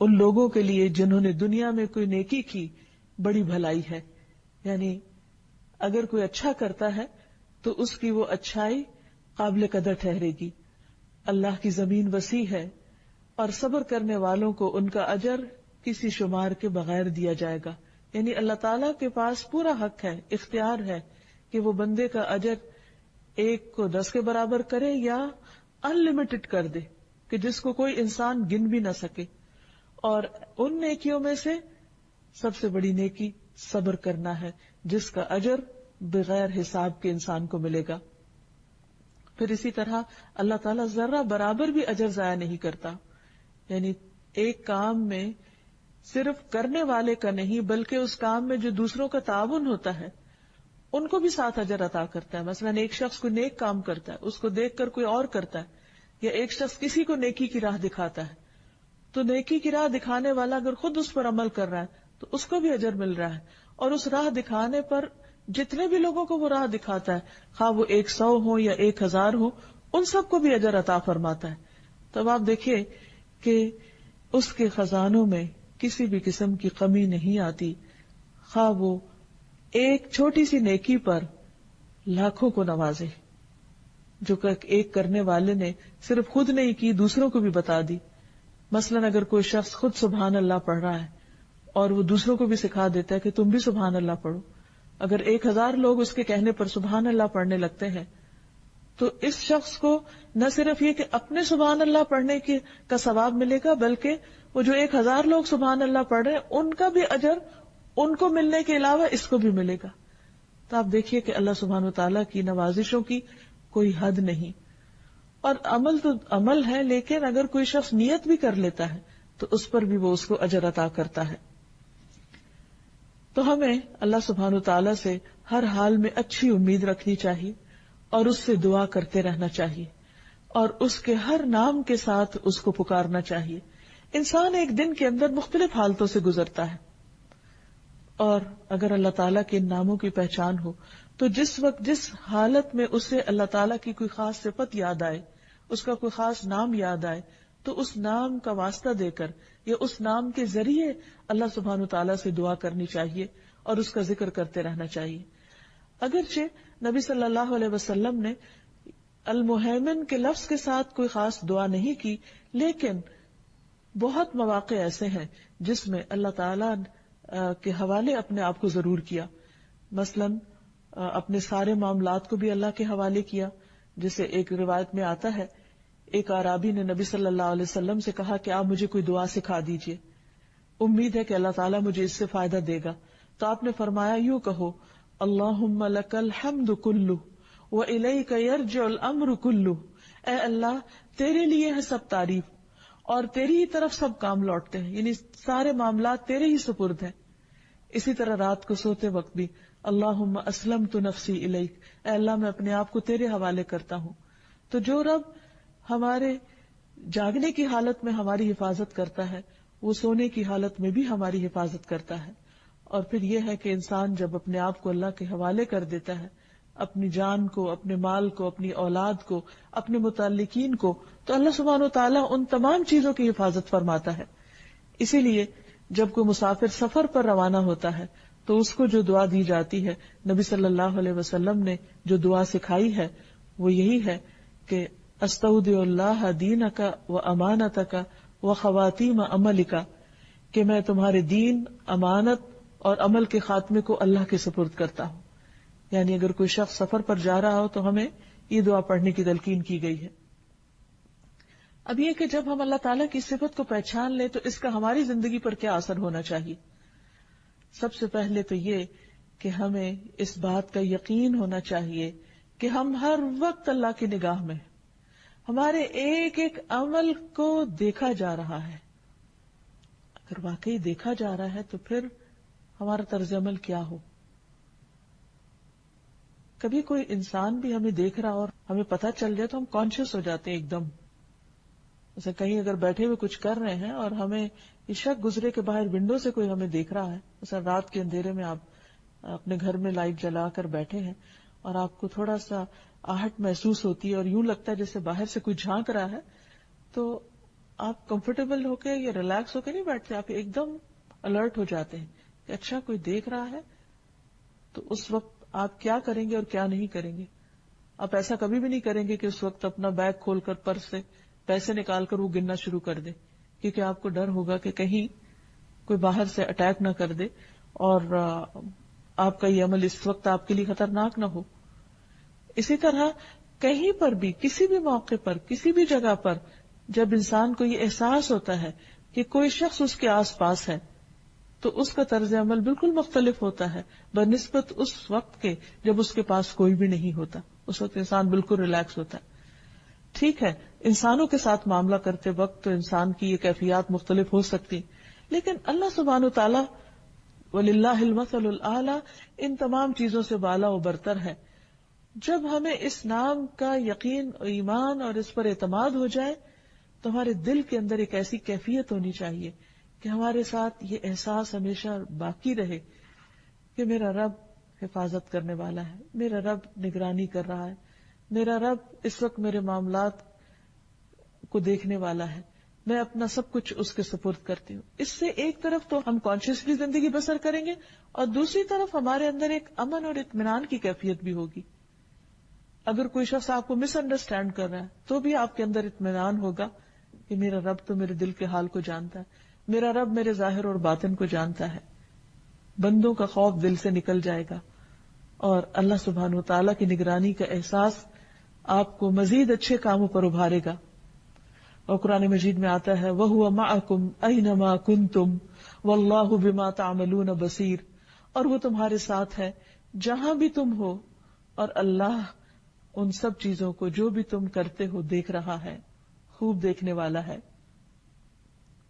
ان لوگوں کے لیے جنہوں نے دنیا میں کوئی نیکی کی بڑی بھلائی ہے. یعنی اگر کوئی اچھا کرتا ہے تو اس کی وہ اچھائی قابل قدر ٹھہرے گی. اللہ کی زمین وسیع ہے اور صبر کرنے والوں کو ان کا اجر کسی شمار کے بغیر دیا جائے گا. یعنی اللہ تعالیٰ کے پاس پورا حق ہے، اختیار ہے کہ وہ بندے کا اجر 1 کو 10 کے برابر کرے یا ان لمیٹڈ کر دے کہ جس کو کوئی انسان گن بھی نہ سکے. اور ان نیکیوں میں سے سب سے بڑی نیکی صبر کرنا ہے، جس کا اجر بغیر حساب کے انسان کو ملے گا. پھر اسی طرح اللہ تعالیٰ ذرہ برابر بھی اجر ضائع نہیں کرتا. یعنی ایک کام میں صرف کرنے والے کا نہیں بلکہ اس کام میں جو دوسروں کا تعاون ہوتا ہے ان کو بھی ساتھ اجر عطا کرتا ہے. مثلا ایک شخص کوئی نیک کام کرتا ہے، اس کو دیکھ کر کوئی اور کرتا ہے، یا ایک شخص کسی کو نیکی کی راہ دکھاتا ہے، تو نیکی کی راہ دکھانے والا اگر خود اس پر عمل کر رہا ہے تو اس کو بھی اجر مل رہا ہے. اور اس راہ دکھانے پر جتنے بھی لوگوں کو وہ راہ دکھاتا ہے، خواہ وہ 100 ہو یا 1000 ہو، ان سب کو بھی اجر عطا فرماتا ہے. تب آپ دیکھیے کہ اس کے خزانوں میں کسی بھی قسم کی کمی نہیں آتی، خواہ وہ ایک چھوٹی سی نیکی پر لاکھوں کو نوازے، جو کہ ایک کرنے والے نے صرف خود نہیں کی، دوسروں کو بھی بتا دی. مثلا اگر کوئی شخص خود سبحان اللہ پڑھ رہا ہے اور وہ دوسروں کو بھی سکھا دیتا ہے کہ تم بھی سبحان اللہ پڑھو، اگر 1000 لوگ اس کے کہنے پر سبحان اللہ پڑھنے لگتے ہیں تو اس شخص کو نہ صرف یہ کہ اپنے سبحان اللہ پڑھنے کا ثواب ملے گا، بلکہ وہ جو 1000 لوگ سبحان اللہ پڑھ رہے ہیں ان کا بھی اجر ان کو ملنے کے علاوہ اس کو بھی ملے گا. تو آپ دیکھیے کہ اللہ سبحانہ وتعالیٰ کی نوازشوں کی کوئی حد نہیں. اور عمل تو عمل ہے، لیکن اگر کوئی شخص نیت بھی کر لیتا ہے تو اس پر بھی وہ اس کو اجر عطا کرتا ہے. تو ہمیں اللہ سبحانہ وتعالیٰ سے ہر حال میں اچھی امید رکھنی چاہیے اور اس سے دعا کرتے رہنا چاہیے اور اس کے ہر نام کے ساتھ اس کو پکارنا چاہیے. انسان ایک دن کے اندر مختلف حالتوں سے گزرتا ہے، اور اگر اللہ تعالیٰ کے ان ناموں کی پہچان ہو تو جس وقت جس حالت میں اسے اللہ تعالیٰ کی کوئی خاص صفت یاد آئے، اس کا کوئی خاص نام یاد آئے، تو اس نام کا واسطہ دے کر یا اس نام کے ذریعے اللہ سبحانہ تعالیٰ سے دعا کرنی چاہیے اور اس کا ذکر کرتے رہنا چاہیے. اگرچہ نبی صلی اللہ علیہ وسلم نے المہیمن کے لفظ کے ساتھ کوئی خاص دعا نہیں کی، لیکن بہت مواقع ایسے ہیں جس میں اللہ تعالیٰ کے حوالے اپنے آپ کو ضرور کیا. مثلاً اپنے سارے معاملات کو بھی اللہ کے حوالے کیا، جسے ایک روایت میں آتا ہے ایک اعرابی نے نبی صلی اللہ علیہ وسلم سے کہا کہ آپ مجھے کوئی دعا سکھا دیجئے، امید ہے کہ اللہ تعالیٰ مجھے اس سے فائدہ دے گا. تو آپ نے فرمایا یوں کہو، اللہم لک الحمد کلہ وإلیک یرجع الامر کلہ، اے اللہ تیرے لیے ہے سب تعریف اور تیری ہی طرف سب کام لوٹتے ہیں، یعنی سارے معاملات تیرے ہی سپرد ہیں. اسی طرح رات کو سوتے وقت بھی اللہم اسلمت نفسی الیک، اے اللہ میں اپنے آپ کو تیرے حوالے کرتا ہوں. تو جو رب ہمارے جاگنے کی حالت میں ہماری حفاظت کرتا ہے وہ سونے کی حالت میں بھی ہماری حفاظت کرتا ہے. اور پھر یہ ہے کہ انسان جب اپنے آپ کو اللہ کے حوالے کر دیتا ہے، اپنی جان کو، اپنے مال کو، اپنی اولاد کو، اپنے متعلقین کو، تو اللہ سبحانہ وتعالیٰ ان تمام چیزوں کی حفاظت فرماتا ہے. اسی لیے جب کوئی مسافر سفر پر روانہ ہوتا ہے تو اس کو جو دعا دی جاتی ہے، نبی صلی اللہ علیہ وسلم نے جو دعا سکھائی ہے وہ یہی ہے کہ استودع اللہ دینک و امانتک و خواتیم عملک، کہ میں تمہارے دین، امانت اور عمل کے خاتمے کو اللہ کے سپرد کرتا ہوں. یعنی اگر کوئی شخص سفر پر جا رہا ہو تو ہمیں یہ دعا پڑھنے کی تلقین کی گئی ہے. اب یہ کہ جب ہم اللہ تعالیٰ کی صفت کو پہچان لیں تو اس کا ہماری زندگی پر کیا اثر ہونا چاہیے. سب سے پہلے تو یہ کہ ہمیں اس بات کا یقین ہونا چاہیے کہ ہم ہر وقت اللہ کی نگاہ میں، ہمارے ایک ایک عمل کو دیکھا جا رہا ہے. اگر واقعی دیکھا جا رہا ہے تو پھر ہمارا طرز عمل کیا ہو. کبھی کوئی انسان بھی ہمیں دیکھ رہا اور ہمیں پتہ چل جائے تو ہم کانشیس ہو جاتے ہیں ایک دم. جیسے کہیں اگر بیٹھے ہوئے کچھ کر رہے ہیں اور ہمیں یہ شک گزرے کہ باہر ونڈو سے کوئی ہمیں دیکھ رہا ہے. مثلا رات کے اندھیرے میں آپ اپنے گھر میں لائٹ جلا کر بیٹھے ہیں اور آپ کو تھوڑا سا آہٹ محسوس ہوتی ہے اور یوں لگتا ہے جیسے باہر سے کوئی جھانک رہا ہے، تو آپ کمفرٹیبل ہو کے یا ریلیکس ہو کے نہیں بیٹھتے، آپ ایک دم الرٹ ہو جاتے ہیں کہ اچھا کوئی دیکھ رہا ہے. تو اس وقت آپ کیا کریں گے اور کیا نہیں کریں گے. آپ ایسا کبھی بھی نہیں کریں گے کہ اس وقت اپنا بیگ کھول کر پرس سے پیسے نکال کر وہ گننا شروع کر دے، کیونکہ آپ کو ڈر ہوگا کہ کہیں کوئی باہر سے اٹیک نہ کر دے اور آپ کا یہ عمل اس وقت آپ کے لیے خطرناک نہ ہو۔ اسی طرح کہیں پر بھی، کسی بھی موقع پر، کسی بھی جگہ پر جب انسان کو یہ احساس ہوتا ہے کہ کوئی شخص اس کے آس پاس ہے تو اس کا طرز عمل بالکل مختلف ہوتا ہے بنسبت اس وقت کے جب اس کے پاس کوئی بھی نہیں ہوتا۔ اس وقت انسان بالکل ریلیکس ہوتا ہے۔ ٹھیک ہے، انسانوں کے ساتھ معاملہ کرتے وقت تو انسان کی یہ کیفیات مختلف ہو سکتی، لیکن اللہ سبحانہ وتعالی وَلِلَّهِ الْمَثَلُ الْأَعْلَى ان تمام چیزوں سے بالا و برتر ہے۔ جب ہمیں اس نام کا یقین، ایمان اور اس پر اعتماد ہو جائے تو ہمارے دل کے اندر ایک ایسی کیفیت ہونی چاہیے کہ ہمارے ساتھ یہ احساس ہمیشہ باقی رہے کہ میرا رب حفاظت کرنے والا ہے، میرا رب نگرانی کر رہا ہے، میرا رب اس وقت میرے معاملات کو دیکھنے والا ہے، میں اپنا سب کچھ اس کے سپرد کرتی ہوں۔ اس سے ایک طرف تو ہم کانشیسلی زندگی بسر کریں گے اور دوسری طرف ہمارے اندر ایک امن اور اطمینان کی کیفیت بھی ہوگی۔ اگر کوئی شخص آپ کو مس انڈرسٹینڈ کر رہا ہے تو بھی آپ کے اندر اطمینان ہوگا کہ میرا رب تو میرے دل کے حال کو جانتا ہے، میرا رب میرے ظاہر اور باطن کو جانتا ہے۔ بندوں کا خوف دل سے نکل جائے گا اور اللہ سبحانہ وتعالیٰ کی نگرانی کا احساس آپ کو مزید اچھے کاموں پر ابھارے گا۔ اور قرآن مجید میں آتا ہے وَهُوَ مَعَكُمْ أَيْنَمَا كُنْتُمْ وَاللَّهُ بِمَا تَعْمَلُونَ بَصِيرٌ، اور وہ تمہارے ساتھ ہے جہاں بھی تم ہو، اور اللہ ان سب چیزوں کو جو بھی تم کرتے ہو دیکھ رہا ہے، خوب دیکھنے والا ہے۔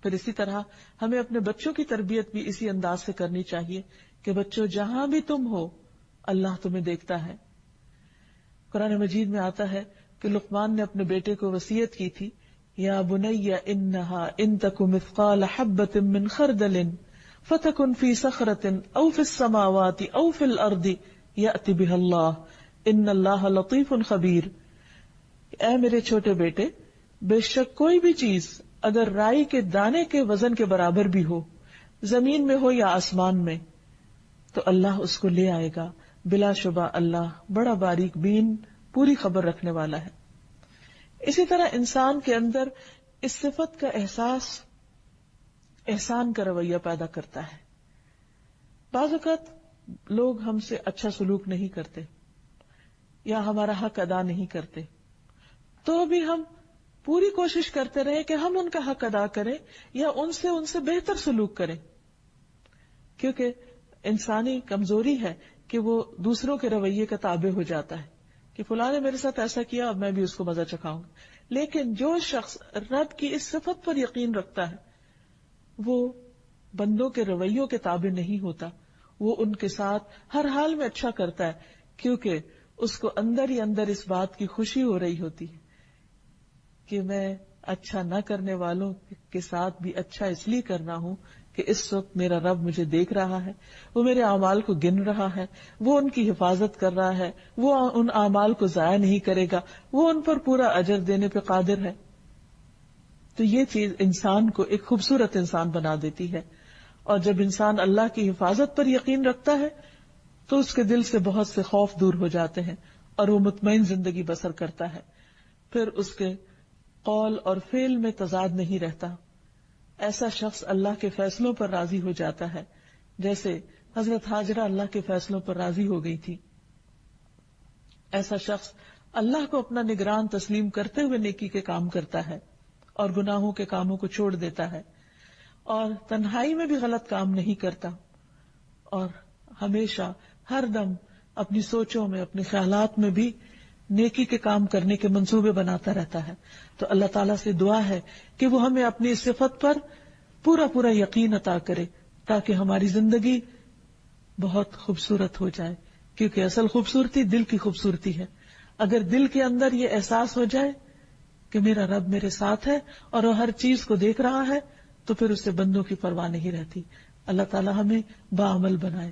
پھر اسی طرح ہمیں اپنے بچوں کی تربیت بھی اسی انداز سے کرنی چاہیے کہ بچوں جہاں بھی تم ہو اللہ تمہیں دیکھتا ہے۔ قرآن مجید میں آتا ہے کہ لقمان نے اپنے بیٹے کو وصیت کی تھی یا بنی انہا ان تک مثقال حبۃ من خردل فتکن فی صخرۃ او فی السماوات او فی الارض یأت بها اللہ ان اللہ لطیف خبیر۔ اے میرے چھوٹے بیٹے، بے شک کوئی بھی چیز اگر رائی کے دانے کے وزن کے برابر بھی ہو، زمین میں ہو یا آسمان میں، تو اللہ اس کو لے آئے گا، بلا شبہ اللہ بڑا باریک بین، پوری خبر رکھنے والا ہے۔ اسی طرح انسان کے اندر اس صفت کا احساس احسان کا رویہ پیدا کرتا ہے۔ بعض اوقات لوگ ہم سے اچھا سلوک نہیں کرتے یا ہمارا حق ادا نہیں کرتے، تو بھی ہم پوری کوشش کرتے رہے کہ ہم ان کا حق ادا کریں یا ان سے بہتر سلوک کریں، کیونکہ انسانی کمزوری ہے کہ وہ دوسروں کے رویے کا تابع ہو جاتا ہے کہ فلاں نے میرے ساتھ ایسا کیا، اب میں بھی اس کو مزہ چکھاؤں گا۔ لیکن جو شخص رب کی اس صفت پر یقین رکھتا ہے وہ بندوں کے رویوں کے تابع نہیں ہوتا، وہ ان کے ساتھ ہر حال میں اچھا کرتا ہے، کیونکہ اس کو اندر ہی اندر اس بات کی خوشی ہو رہی ہوتی ہے کہ میں اچھا نہ کرنے والوں کے ساتھ بھی اچھا اس لیے کر رہا ہوں کہ اس وقت میرا رب مجھے دیکھ رہا ہے، وہ میرے اعمال کو گن رہا ہے، وہ ان کی حفاظت کر رہا ہے، وہ ان اعمال کو ضائع نہیں کرے گا، وہ ان پر پورا اجر دینے پہ قادر ہے۔ تو یہ چیز انسان کو ایک خوبصورت انسان بنا دیتی ہے، اور جب انسان اللہ کی حفاظت پر یقین رکھتا ہے تو اس کے دل سے بہت سے خوف دور ہو جاتے ہیں اور وہ مطمئن زندگی بسر کرتا ہے۔ پھر اس کے قول اور فعل میں تضاد نہیں رہتا۔ ایسا شخص اللہ کے فیصلوں پر راضی ہو جاتا ہے، جیسے حضرت ہاجرہ اللہ کے فیصلوں پر راضی ہو گئی تھی۔ ایسا شخص اللہ کو اپنا نگران تسلیم کرتے ہوئے نیکی کے کام کرتا ہے اور گناہوں کے کاموں کو چھوڑ دیتا ہے، اور تنہائی میں بھی غلط کام نہیں کرتا، اور ہمیشہ ہر دم اپنی سوچوں میں، اپنے خیالات میں بھی نیکی کے کام کرنے کے منصوبے بناتا رہتا ہے۔ تو اللہ تعالیٰ سے دعا ہے کہ وہ ہمیں اپنی اس صفت پر پورا پورا یقین عطا کرے تاکہ ہماری زندگی بہت خوبصورت ہو جائے، کیونکہ اصل خوبصورتی دل کی خوبصورتی ہے۔ اگر دل کے اندر یہ احساس ہو جائے کہ میرا رب میرے ساتھ ہے اور وہ ہر چیز کو دیکھ رہا ہے تو پھر اسے بندوں کی پرواہ نہیں رہتی۔ اللہ تعالیٰ ہمیں باعمل بنائے۔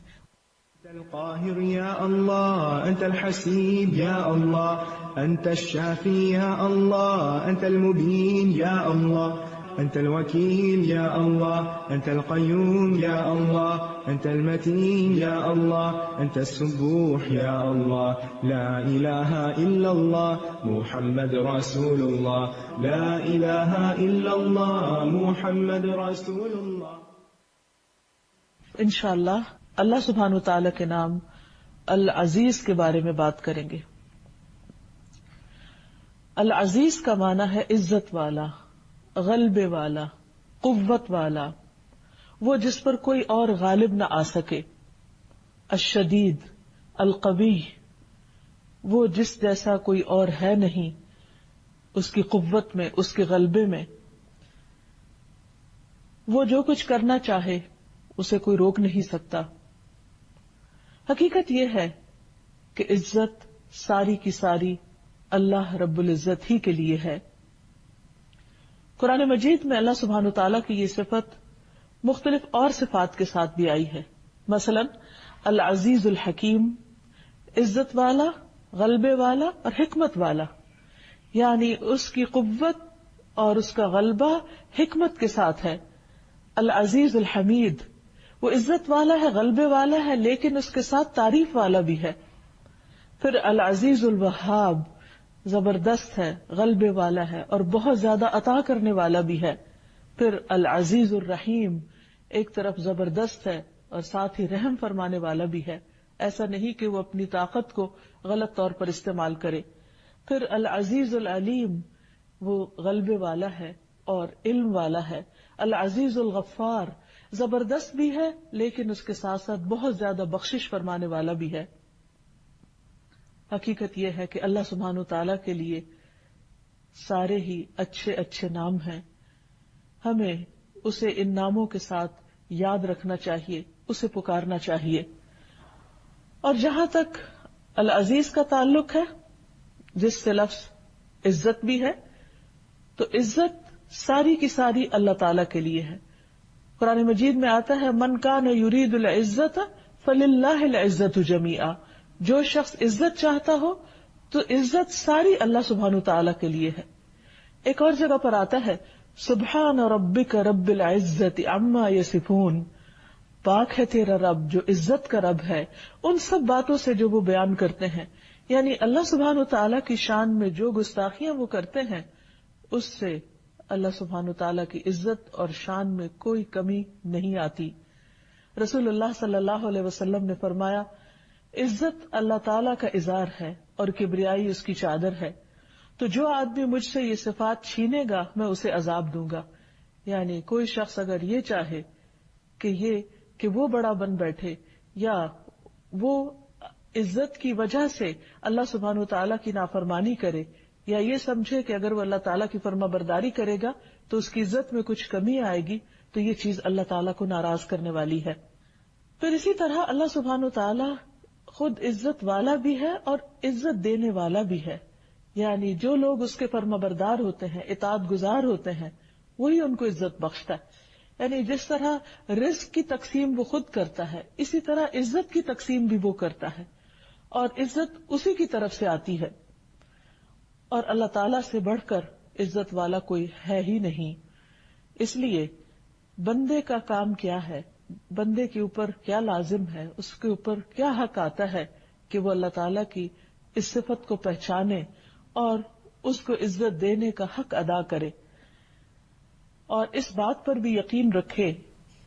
أنت القاهر يا الله، أنت الحسيب يا الله، أنت الشافي يا الله، أنت المبين يا الله، أنت الوكيل يا الله، أنت القيوم يا الله، أنت المتين يا الله، أنت السبوح يا الله. لا إله إلا الله محمد رسول الله، لا إله إلا الله محمد رسول الله. انشاءاللہ اللہ سبحانہ وتعالی کے نام العزیز کے بارے میں بات کریں گے. العزیز کا معنی ہے عزت والا، غلبے والا، قوت والا، وہ جس پر کوئی اور غالب نہ آ سکے. الشدید، القوی، وہ جس جیسا کوئی اور ہے نہیں، اس کی قوت میں، اس کے غلبے میں. وہ جو کچھ کرنا چاہے اسے کوئی روک نہیں سکتا. حقیقت یہ ہے کہ عزت ساری کی ساری اللہ رب العزت ہی کے لیے ہے. قرآن مجید میں اللہ سبحانہ وتعالیٰ کی یہ صفت مختلف اور صفات کے ساتھ بھی آئی ہے. مثلا العزیز الحکیم، عزت والا، غلبے والا اور حکمت والا، یعنی اس کی قوت اور اس کا غلبہ حکمت کے ساتھ ہے. العزیز الحمید، وہ عزت والا ہے، غلبے والا ہے، لیکن اس کے ساتھ تعریف والا بھی ہے. پھر العزیز الوہاب، زبردست ہے، غلبے والا ہے اور بہت زیادہ عطا کرنے والا بھی ہے. پھر العزیز الرحیم، ایک طرف زبردست ہے اور ساتھ ہی رحم فرمانے والا بھی ہے، ایسا نہیں کہ وہ اپنی طاقت کو غلط طور پر استعمال کرے. پھر العزیز العلیم، وہ غلبے والا ہے اور علم والا ہے. العزیز الغفار، زبردست بھی ہے لیکن اس کے ساتھ ساتھ بہت زیادہ بخشش فرمانے والا بھی ہے. حقیقت یہ ہے کہ اللہ سبحانہ وتعالیٰ کے لیے سارے ہی اچھے اچھے نام ہیں. ہمیں اسے ان ناموں کے ساتھ یاد رکھنا چاہیے، اسے پکارنا چاہیے. اور جہاں تک العزیز کا تعلق ہے، جس سے لفظ عزت بھی ہے، تو عزت ساری کی ساری اللہ تعالیٰ کے لیے ہے. قرآن مجید میں آتا ہے من کان یرید العزت فللہ العزت جمیعا، جو شخص عزت چاہتا ہو تو عزت ساری اللہ سبحانہ تعالیٰ کے لیے ہے. ایک اور جگہ پر آتا ہے سبحان ربک رب العزت عما یصفون، پاک ہے تیرا رب جو عزت کا رب ہے ان سب باتوں سے جو وہ بیان کرتے ہیں. یعنی اللہ سبحانہ تعالیٰ کی شان میں جو گستاخیاں وہ کرتے ہیں اس سے اللہ سبحانہ تعالیٰ کی عزت اور شان میں کوئی کمی نہیں آتی. رسول اللہ صلی اللہ علیہ وسلم نے فرمایا عزت اللہ تعالیٰ کا ازار ہے اور کبریائی اس کی چادر ہے، تو جو آدمی مجھ سے یہ صفات چھینے گا میں اسے عذاب دوں گا. یعنی کوئی شخص اگر یہ چاہے کہ وہ بڑا بن بیٹھے یا وہ عزت کی وجہ سے اللہ سبحانہ تعالیٰ کی نافرمانی کرے، یا یہ سمجھے کہ اگر وہ اللہ تعالیٰ کی فرما برداری کرے گا تو اس کی عزت میں کچھ کمی آئے گی، تو یہ چیز اللہ تعالیٰ کو ناراض کرنے والی ہے. پھر اسی طرح اللہ سبحانہ تعالیٰ خود عزت والا بھی ہے اور عزت دینے والا بھی ہے. یعنی جو لوگ اس کے فرما بردار ہوتے ہیں، اطاعت گزار ہوتے ہیں، وہی ان کو عزت بخشتا ہے. یعنی جس طرح رزق کی تقسیم وہ خود کرتا ہے، اسی طرح عزت کی تقسیم بھی وہ کرتا ہے اور عزت اسی کی طرف سے آتی ہے. اور اللہ تعالیٰ سے بڑھ کر عزت والا کوئی ہے ہی نہیں. اس لیے بندے کا کام کیا ہے، بندے کے اوپر کیا لازم ہے، اس کے اوپر کیا حق آتا ہے کہ وہ اللہ تعالیٰ کی اس صفت کو پہچانے اور اس کو عزت دینے کا حق ادا کرے. اور اس بات پر بھی یقین رکھے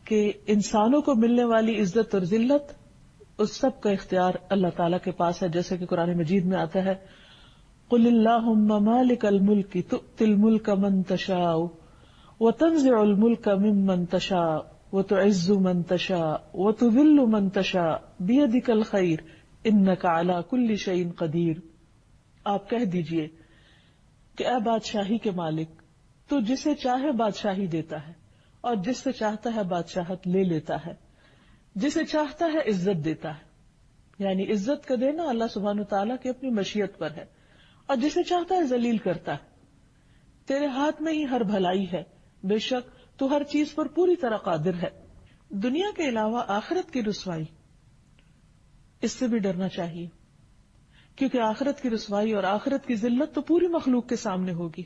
کہ انسانوں کو ملنے والی عزت اور ذلت اس سب کا اختیار اللہ تعالیٰ کے پاس ہے. جیسے کہ قرآن مجید میں آتا ہے قل اللہم مالک الملک تؤتی الملک من تشاء وتنزع الملک ممن تشاء وتعز من تشاء وتذل من تشاء بیدک الخیر انک علی کل شیء قدیر. آپ کہہ دیجئے کہ اے بادشاہی کے مالک، تو جسے چاہے بادشاہی دیتا ہے اور جس سے چاہتا ہے بادشاہت لے لیتا ہے، جسے چاہتا ہے عزت دیتا ہے. یعنی عزت کا دینا اللہ سبحانہ تعالیٰ کی اپنی مشیت پر ہے، اور جسے چاہتا ہے ذلیل کرتا ہے. تیرے ہاتھ میں ہی ہر بھلائی ہے، بے شک تو ہر چیز پر پوری طرح قادر ہے. دنیا کے علاوہ آخرت کی رسوائی، اس سے بھی ڈرنا چاہیے، کیونکہ آخرت کی رسوائی اور آخرت کی ذلت تو پوری مخلوق کے سامنے ہوگی.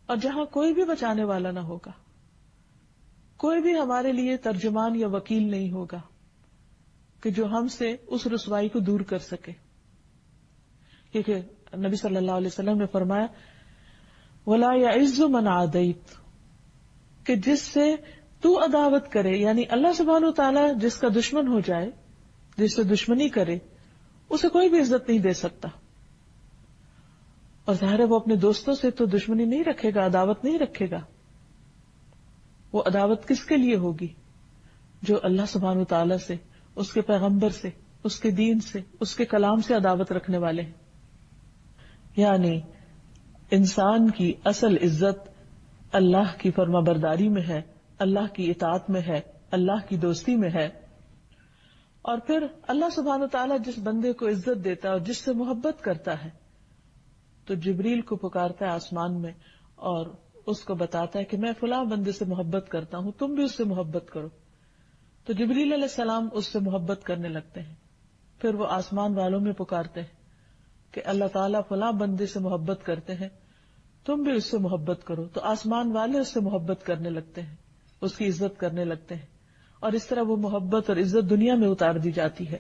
اور جہاں کوئی بھی بچانے والا نہ ہوگا، کوئی بھی ہمارے لیے ترجمان یا وکیل نہیں ہوگا کہ جو ہم سے اس رسوائی کو دور کر سکے. کیونکہ نبی صلی اللہ علیہ وسلم نے فرمایا وَلَا يَعِزُّ مَنْ عَادَيْتَ، کہ جس سے تو عداوت کرے، یعنی اللہ سبحانہ وتعالیٰ جس کا دشمن ہو جائے، جس سے دشمنی کرے، اسے کوئی بھی عزت نہیں دے سکتا. اور ظاہر ہے وہ اپنے دوستوں سے تو دشمنی نہیں رکھے گا، عداوت نہیں رکھے گا. وہ عداوت کس کے لیے ہوگی؟ جو اللہ سبحانہ وتعالیٰ سے، اس کے پیغمبر سے، اس کے دین سے، اس کے کلام سے عداوت رکھنے والے ہیں. یعنی انسان کی اصل عزت اللہ کی فرما برداری میں ہے، اللہ کی اطاعت میں ہے، اللہ کی دوستی میں ہے. اور پھر اللہ سبحانہ وتعالیٰ جس بندے کو عزت دیتا ہے اور جس سے محبت کرتا ہے تو جبریل کو پکارتا ہے آسمان میں اور اس کو بتاتا ہے کہ میں فلاں بندے سے محبت کرتا ہوں، تم بھی اس سے محبت کرو. تو جبریل علیہ السلام اس سے محبت کرنے لگتے ہیں. پھر وہ آسمان والوں میں پکارتے ہیں کہ اللہ تعالیٰ فلاں بندے سے محبت کرتے ہیں، تم بھی اس سے محبت کرو. تو آسمان والے اس سے محبت کرنے لگتے ہیں، اس کی عزت کرنے لگتے ہیں، اور اس طرح وہ محبت اور عزت دنیا میں اتار دی جاتی ہے.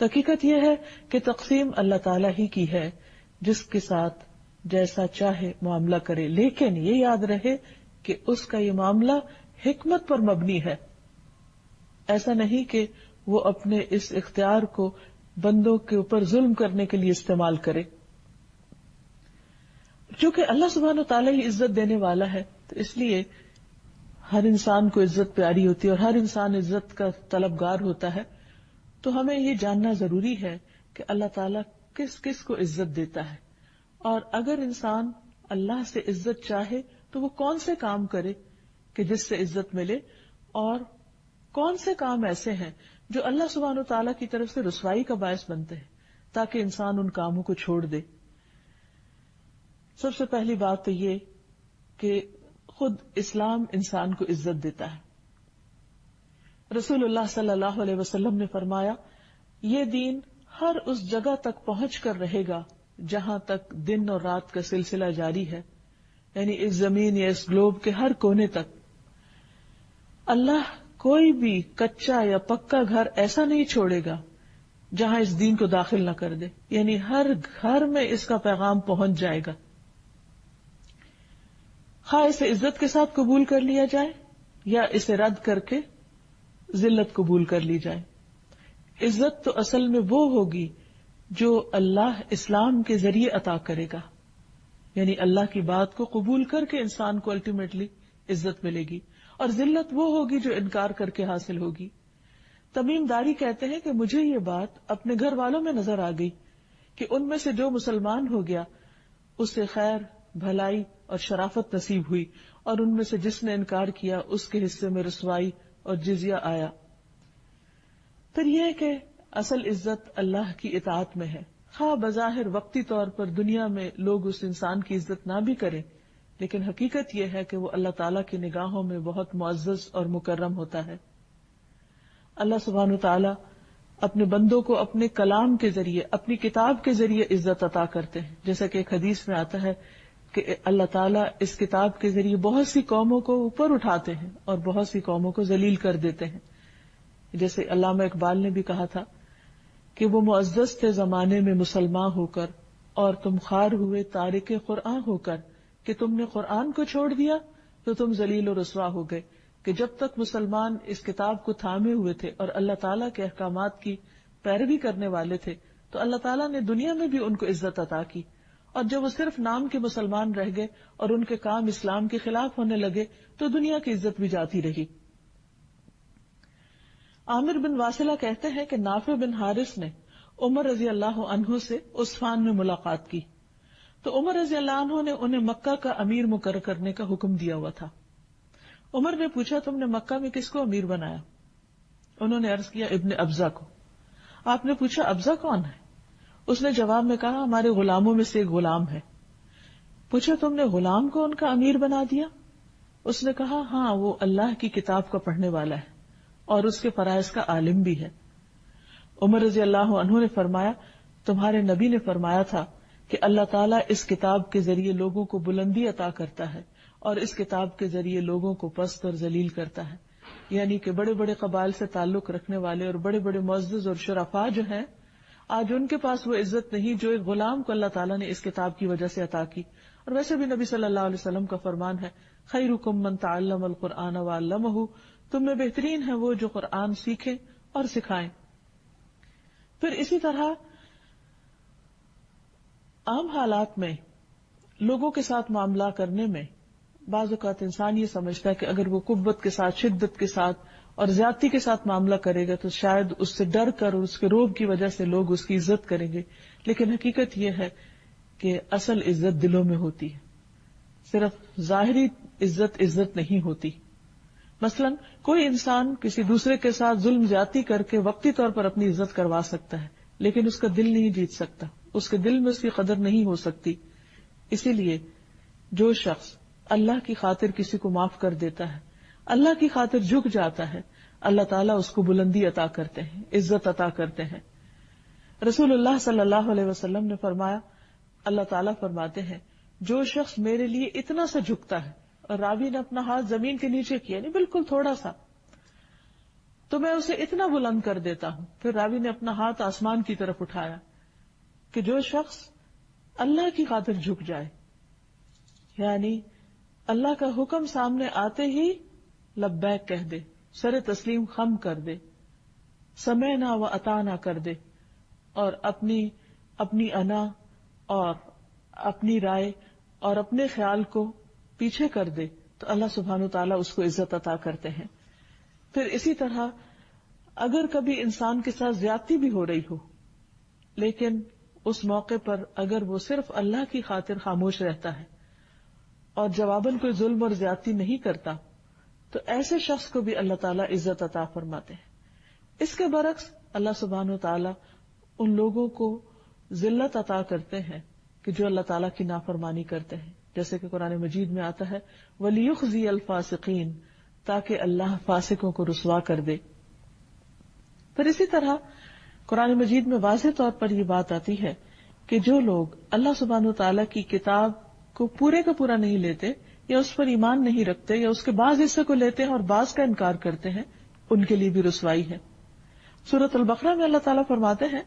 تو حقیقت یہ ہے کہ تقسیم اللہ تعالیٰ ہی کی ہے، جس کے ساتھ جیسا چاہے معاملہ کرے، لیکن یہ یاد رہے کہ اس کا یہ معاملہ حکمت پر مبنی ہے. ایسا نہیں کہ وہ اپنے اس اختیار کو بندوں کے اوپر ظلم کرنے کے لیے استعمال کرے. چونکہ اللہ سبحانہ وتعالیٰ ہی عزت دینے والا ہے، تو اس لیے ہر انسان کو عزت پیاری ہوتی ہے اور ہر انسان عزت کا طلبگار ہوتا ہے. تو ہمیں یہ جاننا ضروری ہے کہ اللہ تعالیٰ کس کس کو عزت دیتا ہے، اور اگر انسان اللہ سے عزت چاہے تو وہ کون سے کام کرے کہ جس سے عزت ملے، اور کون سے کام ایسے ہیں جو اللہ سبحانہ وتعالیٰ کی طرف سے رسوائی کا باعث بنتے ہیں تاکہ انسان ان کاموں کو چھوڑ دے. سب سے پہلی بات تو یہ کہ خود اسلام انسان کو عزت دیتا ہے. رسول اللہ صلی اللہ علیہ وسلم نے فرمایا یہ دین ہر اس جگہ تک پہنچ کر رہے گا جہاں تک دن اور رات کا سلسلہ جاری ہے، یعنی اس زمین یا اس گلوب کے ہر کونے تک. اللہ کوئی بھی کچا یا پکا گھر ایسا نہیں چھوڑے گا جہاں اس دین کو داخل نہ کر دے، یعنی ہر گھر میں اس کا پیغام پہنچ جائے گا، خواہ اسے عزت کے ساتھ قبول کر لیا جائے یا اسے رد کر کے ذلت قبول کر لی جائے. عزت تو اصل میں وہ ہوگی جو اللہ اسلام کے ذریعے عطا کرے گا، یعنی اللہ کی بات کو قبول کر کے انسان کو الٹیمیٹلی عزت ملے گی، اور ذلت وہ ہوگی جو انکار کر کے حاصل ہوگی. تمیم داری کہتے ہیں کہ مجھے یہ بات اپنے گھر والوں میں نظر آ گئی کہ ان میں سے جو مسلمان ہو گیا اسے خیر، بھلائی اور شرافت نصیب ہوئی، اور ان میں سے جس نے انکار کیا اس کے حصے میں رسوائی اور جزیہ آیا. پھر یہ کہ اصل عزت اللہ کی اطاعت میں ہے، خواہ بظاہر وقتی طور پر دنیا میں لوگ اس انسان کی عزت نہ بھی کریں، لیکن حقیقت یہ ہے کہ وہ اللہ تعالیٰ کی نگاہوں میں بہت معزز اور مکرم ہوتا ہے. اللہ سبحانہ وتعالیٰ اپنے بندوں کو اپنے کلام کے ذریعے، اپنی کتاب کے ذریعے عزت عطا کرتے ہیں، جیسا کہ ایک حدیث میں آتا ہے کہ اللہ تعالیٰ اس کتاب کے ذریعے بہت سی قوموں کو اوپر اٹھاتے ہیں اور بہت سی قوموں کو ذلیل کر دیتے ہیں. جیسے علامہ اقبال نے بھی کہا تھا کہ وہ معزز تھے زمانے میں مسلمان ہو کر، اور تم خوار ہوئے تارک قرآن ہو کر، کہ تم نے قرآن کو چھوڑ دیا تو تم ذلیل و رسوا ہو گئے. کہ جب تک مسلمان اس کتاب کو تھامے ہوئے تھے اور اللہ تعالیٰ کے احکامات کی پیروی کرنے والے تھے تو اللہ تعالیٰ نے دنیا میں بھی ان کو عزت عطا کی، اور جب وہ صرف نام کے مسلمان رہ گئے اور ان کے کام اسلام کے خلاف ہونے لگے تو دنیا کی عزت بھی جاتی رہی. عامر بن واصلہ کہتے ہیں کہ نافع بن حارث نے عمر رضی اللہ عنہ سے عثمان میں ملاقات کی تو عمر رضی اللہ عنہ نے انہیں مکہ کا امیر مقرر کرنے کا حکم دیا ہوا تھا. عمر نے پوچھا تم نے مکہ میں کس کو امیر بنایا؟ انہوں نے عرض کیا ابن ابزہ کو. آپ نے پوچھا ابزہ کون ہے؟ اس نے جواب میں کہا ہمارے غلاموں میں سے ایک غلام ہے. پوچھا تم نے غلام کو ان کا امیر بنا دیا؟ اس نے کہا ہاں، وہ اللہ کی کتاب کا پڑھنے والا ہے اور اس کے فرائض کا عالم بھی ہے. عمر رضی اللہ عنہ نے فرمایا تمہارے نبی نے فرمایا تھا کہ اللہ تعالیٰ اس کتاب کے ذریعے لوگوں کو بلندی عطا کرتا ہے اور اس کتاب کے ذریعے لوگوں کو پست اور ذلیل کرتا ہے. یعنی کہ بڑے بڑے قبائل سے تعلق رکھنے والے اور بڑے بڑے معزز اور شرفاء جو ہیں، آج ان کے پاس وہ عزت نہیں جو ایک غلام کو اللہ تعالیٰ نے اس کتاب کی وجہ سے عطا کی. اور ویسے بھی نبی صلی اللہ علیہ وسلم کا فرمان ہے، خیرکم من تعلم القرآن وعلمہ، تم میں بہترین ہے وہ جو قرآن سیکھیں اور سکھائیں. پھر اسی طرح عام حالات میں لوگوں کے ساتھ معاملہ کرنے میں بعض اوقات انسان یہ سمجھتا ہے کہ اگر وہ قوت کے ساتھ، شدت کے ساتھ اور زیادتی کے ساتھ معاملہ کرے گا تو شاید اس سے ڈر کر اور اس کے روب کی وجہ سے لوگ اس کی عزت کریں گے. لیکن حقیقت یہ ہے کہ اصل عزت دلوں میں ہوتی ہے، صرف ظاہری عزت نہیں ہوتی. مثلا کوئی انسان کسی دوسرے کے ساتھ ظلم زیادتی کر کے وقتی طور پر اپنی عزت کروا سکتا ہے، لیکن اس کا دل نہیں جیت سکتا، اس کے دل میں اس کی قدر نہیں ہو سکتی. اسی لیے جو شخص اللہ کی خاطر کسی کو معاف کر دیتا ہے، اللہ کی خاطر جھک جاتا ہے، اللہ تعالیٰ اس کو بلندی عطا کرتے ہیں، عزت عطا کرتے ہیں. رسول اللہ صلی اللہ علیہ وسلم نے فرمایا، اللہ تعالیٰ فرماتے ہیں جو شخص میرے لیے اتنا سا جھکتا ہے، اور راوی نے اپنا ہاتھ زمین کے نیچے کیا، نہیں بالکل تھوڑا سا، تو میں اسے اتنا بلند کر دیتا ہوں. پھر راوی نے اپنا ہاتھ آسمان کی طرف اٹھایا کہ جو شخص اللہ کی خاطر جھک جائے، یعنی اللہ کا حکم سامنے آتے ہی لبیک کہہ دے، سر تسلیم خم کر دے، سمعنا و اطعنا کر دے، اور اپنی انا اور اپنی رائے اور اپنے خیال کو پیچھے کر دے، تو اللہ سبحانہ تعالیٰ اس کو عزت عطا کرتے ہیں. پھر اسی طرح اگر کبھی انسان کے ساتھ زیادتی بھی ہو رہی ہو، لیکن اس موقع پر اگر وہ صرف اللہ کی خاطر خاموش رہتا ہے اور جواباً کوئی ظلم اور زیادتی نہیں کرتا، تو ایسے شخص کو بھی اللہ تعالیٰ عزت عطا فرماتے ہیں. اس کے برعکس اللہ سبحانہ و تعالیٰ ان لوگوں کو ذلت عطا کرتے ہیں کہ جو اللہ تعالیٰ کی نافرمانی کرتے ہیں، جیسے کہ قرآن مجید میں آتا ہے وَلِيُخْزِيَ الْفَاسِقِينَ، تاکہ اللہ فاسقوں کو رسوا کر دے. پھر اسی طرح قرآن مجید میں واضح طور پر یہ بات آتی ہے کہ جو لوگ اللہ سبحانہ و تعالیٰ کی کتاب کو پورے کا پورا نہیں لیتے، یا اس پر ایمان نہیں رکھتے، یا اس کے بعض حصے کو لیتے ہیں اور بعض کا انکار کرتے ہیں، ان کے لیے بھی رسوائی ہے. سورۃ البقرہ میں اللہ تعالیٰ فرماتے ہیں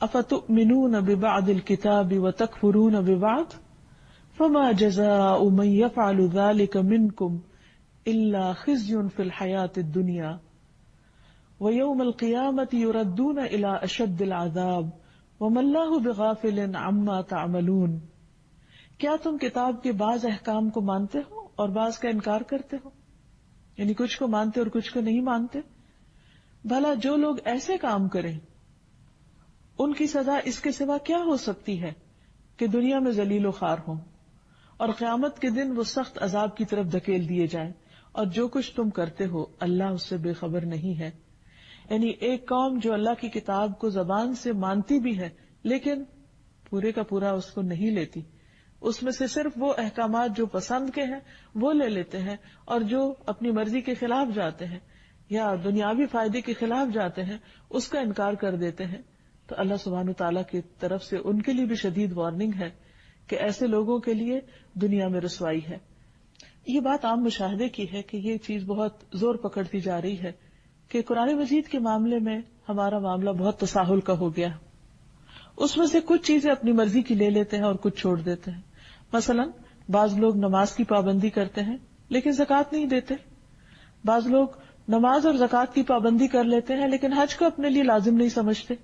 أَفَتُؤْمِنُونَ بِبَعْضِ الْكِتَابِ وَتَكْفُرُونَ بِبَعْضٍ فَمَا جَزَاءُ مَن يَفْعَلُ ذَلِكَ مِنكُمْ إِلَّا خِزْيٌ فِي الْحَيَاةِ الدُّنْيَا وَيَوْمَ الْقِيَامَةِ يُرَدُّونَ إِلَىٰ أَشَدِّ الْعَذَابِ وَمَا اللَّهُ بِغَافِلٍ عَمَّا تَعْمَلُونَ. کیا تم کتاب کے بعض احکام کو مانتے ہو اور بعض کا انکار کرتے ہو؟ یعنی کچھ کو مانتے اور کچھ کو نہیں مانتے. بھلا جو لوگ ایسے کام کریں ان کی سزا اس کے سوا کیا ہو سکتی ہے کہ دنیا میں ذلیل و خوار ہوں اور قیامت کے دن وہ سخت عذاب کی طرف دھکیل دیے جائیں، اور جو کچھ تم کرتے ہو اللہ اس سے بے خبر نہیں ہے. یعنی ایک قوم جو اللہ کی کتاب کو زبان سے مانتی بھی ہے لیکن پورے کا پورا اس کو نہیں لیتی، اس میں سے صرف وہ احکامات جو پسند کے ہیں وہ لے لیتے ہیں، اور جو اپنی مرضی کے خلاف جاتے ہیں یا دنیاوی فائدے کے خلاف جاتے ہیں اس کا انکار کر دیتے ہیں. تو اللہ سبحانہ تعالیٰ کی طرف سے ان کے لیے بھی شدید وارننگ ہے کہ ایسے لوگوں کے لیے دنیا میں رسوائی ہے. یہ بات عام مشاہدے کی ہے کہ یہ چیز بہت زور پکڑتی جا رہی ہے کہ قرآن مجید کے معاملے میں ہمارا معاملہ بہت تساہل کا ہو گیا. اس میں سے کچھ چیزیں اپنی مرضی کی لے لیتے ہیں اور کچھ چھوڑ دیتے ہیں. مثلا بعض لوگ نماز کی پابندی کرتے ہیں لیکن زکوٰۃ نہیں دیتے. بعض لوگ نماز اور زکوٰۃ کی پابندی کر لیتے ہیں لیکن حج کو اپنے لیے لازم نہیں سمجھتے.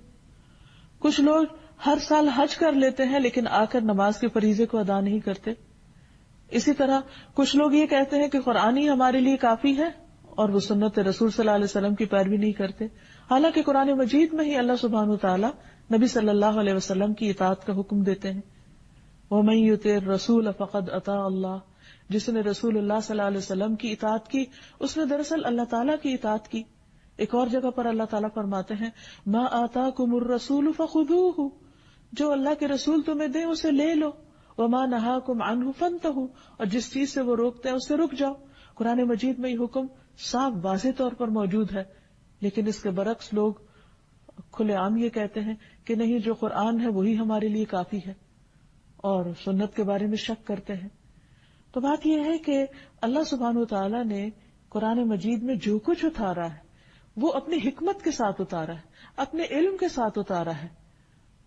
کچھ لوگ ہر سال حج کر لیتے ہیں لیکن آ کر نماز کے فریضے کو ادا نہیں کرتے. اسی طرح کچھ لوگ یہ کہتے ہیں کہ قرآن ہی ہمارے لیے کافی ہے اور وہ سنت رسول صلی اللہ علیہ وسلم کی پیروی نہیں کرتے، حالانکہ قرآن مجید میں ہی اللہ سبحانہ وتعالی نبی صلی اللہ علیہ وسلم کی اطاعت کا حکم دیتے ہیں. وَمَن يُطِعِ الرَّسُولَ فَقَدْ أَطَاعَ اللَّهَ، جس نے رسول اللہ صلی اللہ علیہ وسلم کی اطاعت کی اس نے دراصل اللہ تعالیٰ کی اطاعت کی. ایک اور جگہ پر اللہ تعالیٰ فرماتے ہیں مَا آتَاكُمُ الرَّسُولُ فَخُذُوهُ، جو اللہ کے رسول تمہیں دیں اسے لے لو. وَمَا نَهَاكُمْ عَنْهُ فَانْتَهُوا، اور جس چیز سے وہ روکتے ہیں اس سے رک جاؤ. قرآن مجید میں یہ حکم صاف واضح طور پر موجود ہے، لیکن اس کے برعکس لوگ کھلے عام یہ کہتے ہیں کہ نہیں، جو قرآن ہے وہی ہمارے لیے کافی ہے. اور سنت کے بارے میں شک کرتے ہیں. تو بات یہ ہے کہ اللہ سبحانہ وتعالی نے قرآن مجید میں جو کچھ اتارا ہے وہ اپنی حکمت کے ساتھ اتارا ہے، اپنے علم کے ساتھ اتارا ہے،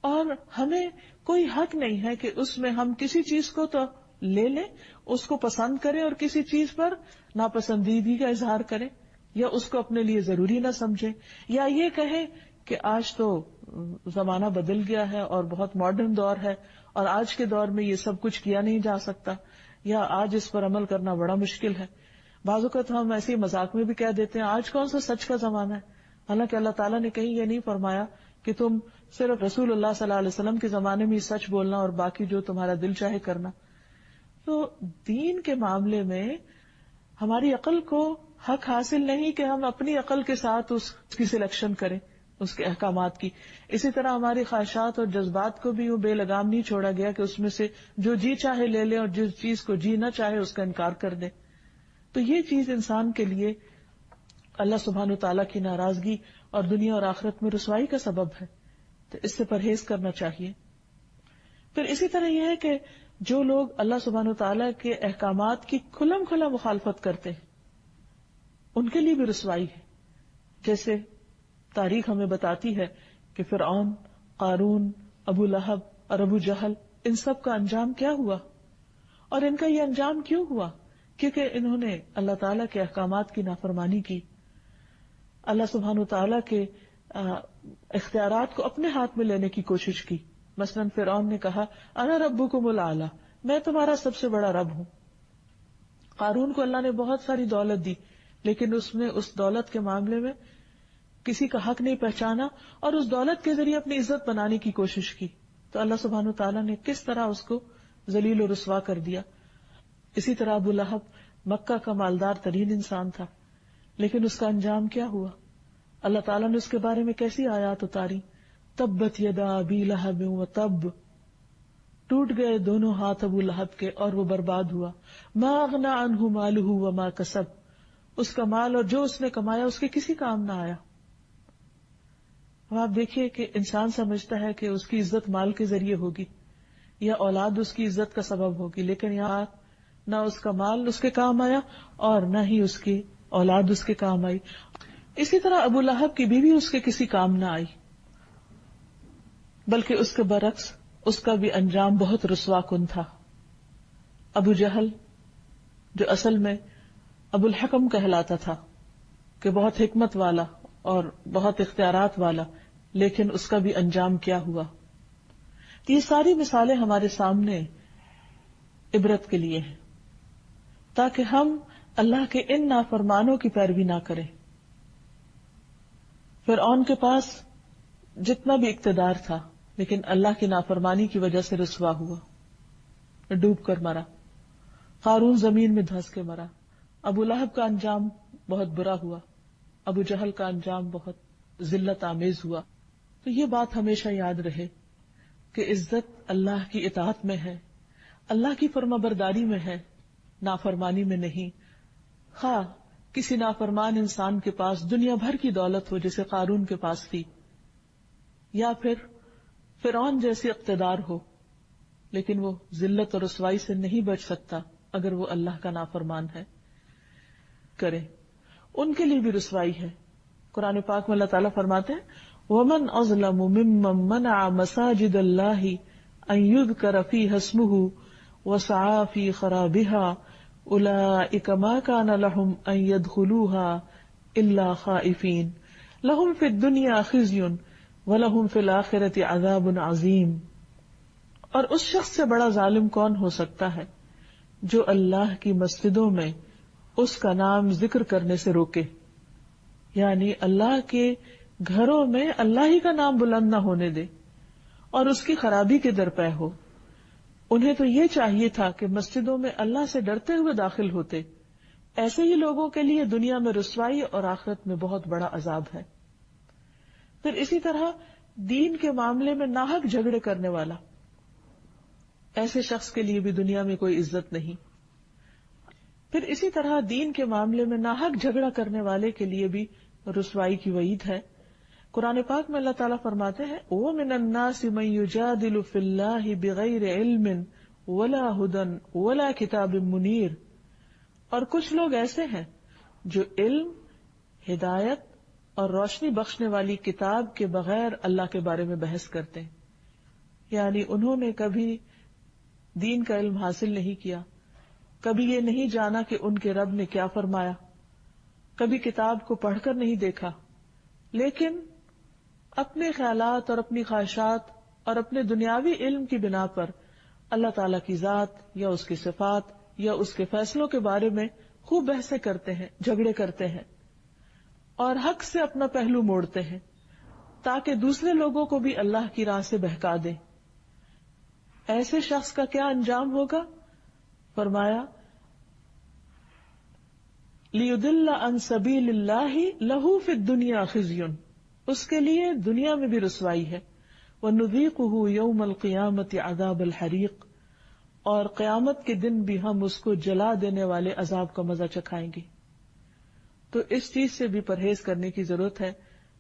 اور ہمیں کوئی حق نہیں ہے کہ اس میں ہم کسی چیز کو تو لے لیں، اس کو پسند کریں اور کسی چیز پر ناپسندیدگی کا اظہار کریں، یا اس کو اپنے لیے ضروری نہ سمجھیں، یا یہ کہیں کہ آج تو زمانہ بدل گیا ہے اور بہت ماڈرن دور ہے اور آج کے دور میں یہ سب کچھ کیا نہیں جا سکتا، یا آج اس پر عمل کرنا بڑا مشکل ہے. بعض اوقات ہم ایسے مذاق میں بھی کہہ دیتے ہیں آج کون سا سچ کا زمانہ ہے، حالانکہ اللہ تعالیٰ نے کہیں یہ نہیں فرمایا کہ تم صرف رسول اللہ صلی اللہ علیہ وسلم کے زمانے میں سچ بولنا اور باقی جو تمہارا دل چاہے کرنا. تو دین کے معاملے میں ہماری عقل کو حق حاصل نہیں کہ ہم اپنی عقل کے ساتھ اس کی سلیکشن کریں اس کے احکامات کی. اسی طرح ہماری خواہشات اور جذبات کو بھی وہ بے لگام نہیں چھوڑا گیا کہ اس میں سے جو جی چاہے لے لیں اور جس چیز کو جی نہ چاہے اس کا انکار کر دیں. تو یہ چیز انسان کے لیے اللہ سبحانہ وتعالیٰ کی ناراضگی اور دنیا اور آخرت میں رسوائی کا سبب ہے. تو اس سے پرہیز کرنا چاہیے. پھر اسی طرح یہ ہے کہ جو لوگ اللہ سبحانہ وتعالیٰ کے احکامات کی کھلم کھلا مخالفت کرتے ہیں ان کے لیے بھی رسوائی ہے. جیسے تاریخ ہمیں بتاتی ہے کہ فرعون، قارون، ابو لہب اور ابو جہل، ان سب کا انجام کیا ہوا، اور ان کا یہ انجام کیوں ہوا؟ کیونکہ انہوں نے اللہ تعالیٰ کے احکامات کی نافرمانی کی، اللہ سبحانہ وتعالیٰ کے اختیارات کو اپنے ہاتھ میں لینے کی کوشش کی. مثلا فرعون نے کہا انا ربکم الاعلی، میں تمہارا سب سے بڑا رب ہوں. قارون کو اللہ نے بہت ساری دولت دی لیکن اس نے اس دولت کے معاملے میں کسی کا حق نہیں پہچانا اور اس دولت کے ذریعے اپنی عزت بنانے کی کوشش کی. تو اللہ سبحانہ وتعالیٰ نے کس طرح اس کو ذلیل و رسوا کر دیا. اسی طرح ابو لہب مکہ کا مالدار ترین انسان تھا لیکن اس کا انجام کیا ہوا؟ اللہ تعالیٰ نے اس کے بارے میں کیسی آیات اتاری؟ تبت یدا ابی لہب وتب، ٹوٹ گئے دونوں ہاتھ ابو لہب کے اور وہ برباد ہوا. ما اغنی عنہ مالہ وما کسب، اس کا مال اور جو اس نے کمایا اس کے کسی کام نہ آیا. اب آپ دیکھیے کہ انسان سمجھتا ہے کہ اس کی عزت مال کے ذریعے ہوگی یا اولاد اس کی عزت کا سبب ہوگی، لیکن یہاں نہ اس کا مال اس کے کام آیا اور نہ ہی اس کی اولاد اس کے کام آئی. اسی طرح ابو لہب کی بیوی اس کے کسی کام نہ آئی، بلکہ اس کے برعکس اس کا بھی انجام بہت رسوا کن تھا. ابو جہل جو اصل میں ابو الحکم کہلاتا تھا کہ بہت حکمت والا اور بہت اختیارات والا، لیکن اس کا بھی انجام کیا ہوا. یہ ساری مثالیں ہمارے سامنے عبرت کے لیے ہیں تاکہ ہم اللہ کے ان نافرمانوں کی پیروی نہ کریں. فرعون کے پاس جتنا بھی اقتدار تھا لیکن اللہ کی نافرمانی کی وجہ سے رسوا ہوا، ڈوب کر مرا. قارون زمین میں دھنس کے مرا. ابو لہب کا انجام بہت برا ہوا. ابو جہل کا انجام بہت ذلت آمیز ہوا. تو یہ بات ہمیشہ یاد رہے کہ عزت اللہ کی اطاعت میں ہے، اللہ کی فرمانبرداری میں ہے، نافرمانی میں نہیں. خواہ کسی نافرمان انسان کے پاس دنیا بھر کی دولت ہو جیسے قارون کے پاس تھی، یا پھر فرعون جیسی اقتدار ہو، لیکن وہ ذلت اور رسوائی سے نہیں بچ سکتا اگر وہ اللہ کا نافرمان ہے. کرے ان کے لیے بھی رسوائی ہے. قرآن پاک میں اللہ تعالیٰ فرماتے ہیں وَمَنْ أَظْلَمُ مِمَّنْ مَنَعَ مَسَاجِدَ اللَّهِ أَنْ يُذْكَرَ فِيهَا اسْمُهُ وَسَعَى فِي خَرَابِهَا أُولَئِكَ مَا كَانَ لَهُمْ أَنْ يَدْخُلُوهَا إِلَّا خَائِفِينَ لَهُمْ فِي الدُّنْيَا خِزْيٌ وَلَهُمْ فِي الْآخِرَةِ عَذَابٌ عَظِيمٌ. اور اس شخص سے بڑا ظالم کون ہو سکتا ہے جو اللہ کی مسجدوں میں اس کا نام ذکر کرنے سے روکے، یعنی اللہ کے گھروں میں اللہ ہی کا نام بلند نہ ہونے دے اور اس کی خرابی کے درپے ہو. انہیں تو یہ چاہیے تھا کہ مسجدوں میں اللہ سے ڈرتے ہوئے داخل ہوتے. ایسے ہی لوگوں کے لیے دنیا میں رسوائی اور آخرت میں بہت بڑا عذاب ہے. پھر اسی طرح دین کے معاملے میں ناحق جھگڑے کرنے والا، ایسے شخص کے لیے بھی دنیا میں کوئی عزت نہیں. پھر اسی طرح دین کے معاملے میں ناحق جھگڑا کرنے والے کے لیے بھی رسوائی کی وعید ہے. قرآن پاک میں اللہ تعالیٰ فرماتے ہیں وَمِنَ النَّاسِ مَن يُجَادِلُ فِي اللَّهِ بِغَيْرِ عِلْمٍ وَلَا هُدًى وَلَا كِتَابٍ مُنِيرٍ، اور کچھ لوگ ایسے ہیں جو علم، ہدایت اور روشنی بخشنے والی کتاب کے بغیر اللہ کے بارے میں بحث کرتے ہیں، یعنی انہوں نے کبھی دین کا علم حاصل نہیں کیا، کبھی یہ نہیں جانا کہ ان کے رب نے کیا فرمایا، کبھی کتاب کو پڑھ کر نہیں دیکھا، لیکن اپنے خیالات اور اپنی خواہشات اور اپنے دنیاوی علم کی بنا پر اللہ تعالیٰ کی ذات یا اس کی صفات یا اس کے فیصلوں کے بارے میں خوب بحثیں کرتے ہیں، جھگڑے کرتے ہیں اور حق سے اپنا پہلو موڑتے ہیں تاکہ دوسرے لوگوں کو بھی اللہ کی راہ سے بہکا دیں۔ ایسے شخص کا کیا انجام ہوگا؟ فرمایا لِيُضِلَّ عَن سَبِيلِ اللَّهِ لَهُ فِي الدُّنْيَا خِزْيٌ، اس کے لیے دنیا میں بھی رسوائی ہے، وَنُذِيقُهُ يَوْمَ الْقِيَامَةِ عَذَابَ الْحَرِيقِ، اور قیامت کے دن بھی ہم اس کو جلا دینے والے عذاب کا مزہ چکھائیں گے۔ تو اس چیز سے بھی پرہیز کرنے کی ضرورت ہے۔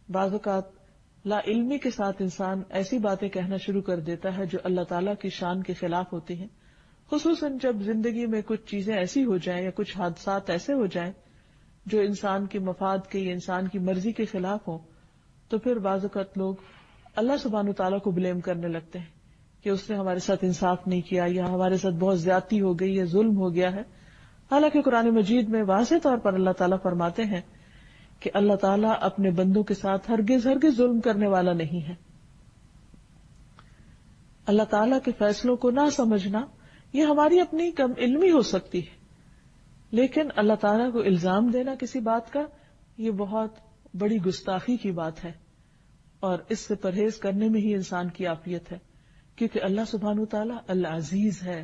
بعض اوقات لا علمی کے ساتھ انسان ایسی باتیں کہنا شروع کر دیتا ہے جو اللہ تعالیٰ کی شان کے خلاف ہوتی ہیں، خصوصاً جب زندگی میں کچھ چیزیں ایسی ہو جائیں یا کچھ حادثات ایسے ہو جائیں جو انسان کے مفاد کے یا انسان کی مرضی کے خلاف ہوں، تو پھر بعض اوقات لوگ اللہ سبحانہ وتعالیٰ کو بلیم کرنے لگتے ہیں کہ اس نے ہمارے ساتھ انصاف نہیں کیا یا ہمارے ساتھ بہت زیادتی ہو گئی یا ظلم ہو گیا ہے۔ حالانکہ قرآن مجید میں واضح طور پر اللہ تعالیٰ فرماتے ہیں کہ اللہ تعالیٰ اپنے بندوں کے ساتھ ہرگز ظلم کرنے والا نہیں ہے۔ اللہ تعالیٰ کے فیصلوں کو نہ سمجھنا یہ ہماری اپنی کم علمی ہو سکتی ہے، لیکن اللہ تعالیٰ کو الزام دینا کسی بات کا یہ بہت بڑی گستاخی کی بات ہے، اور اس سے پرہیز کرنے میں ہی انسان کی عافیت ہے، کیونکہ اللہ سبحانہ تعالیٰ العزیز ہے،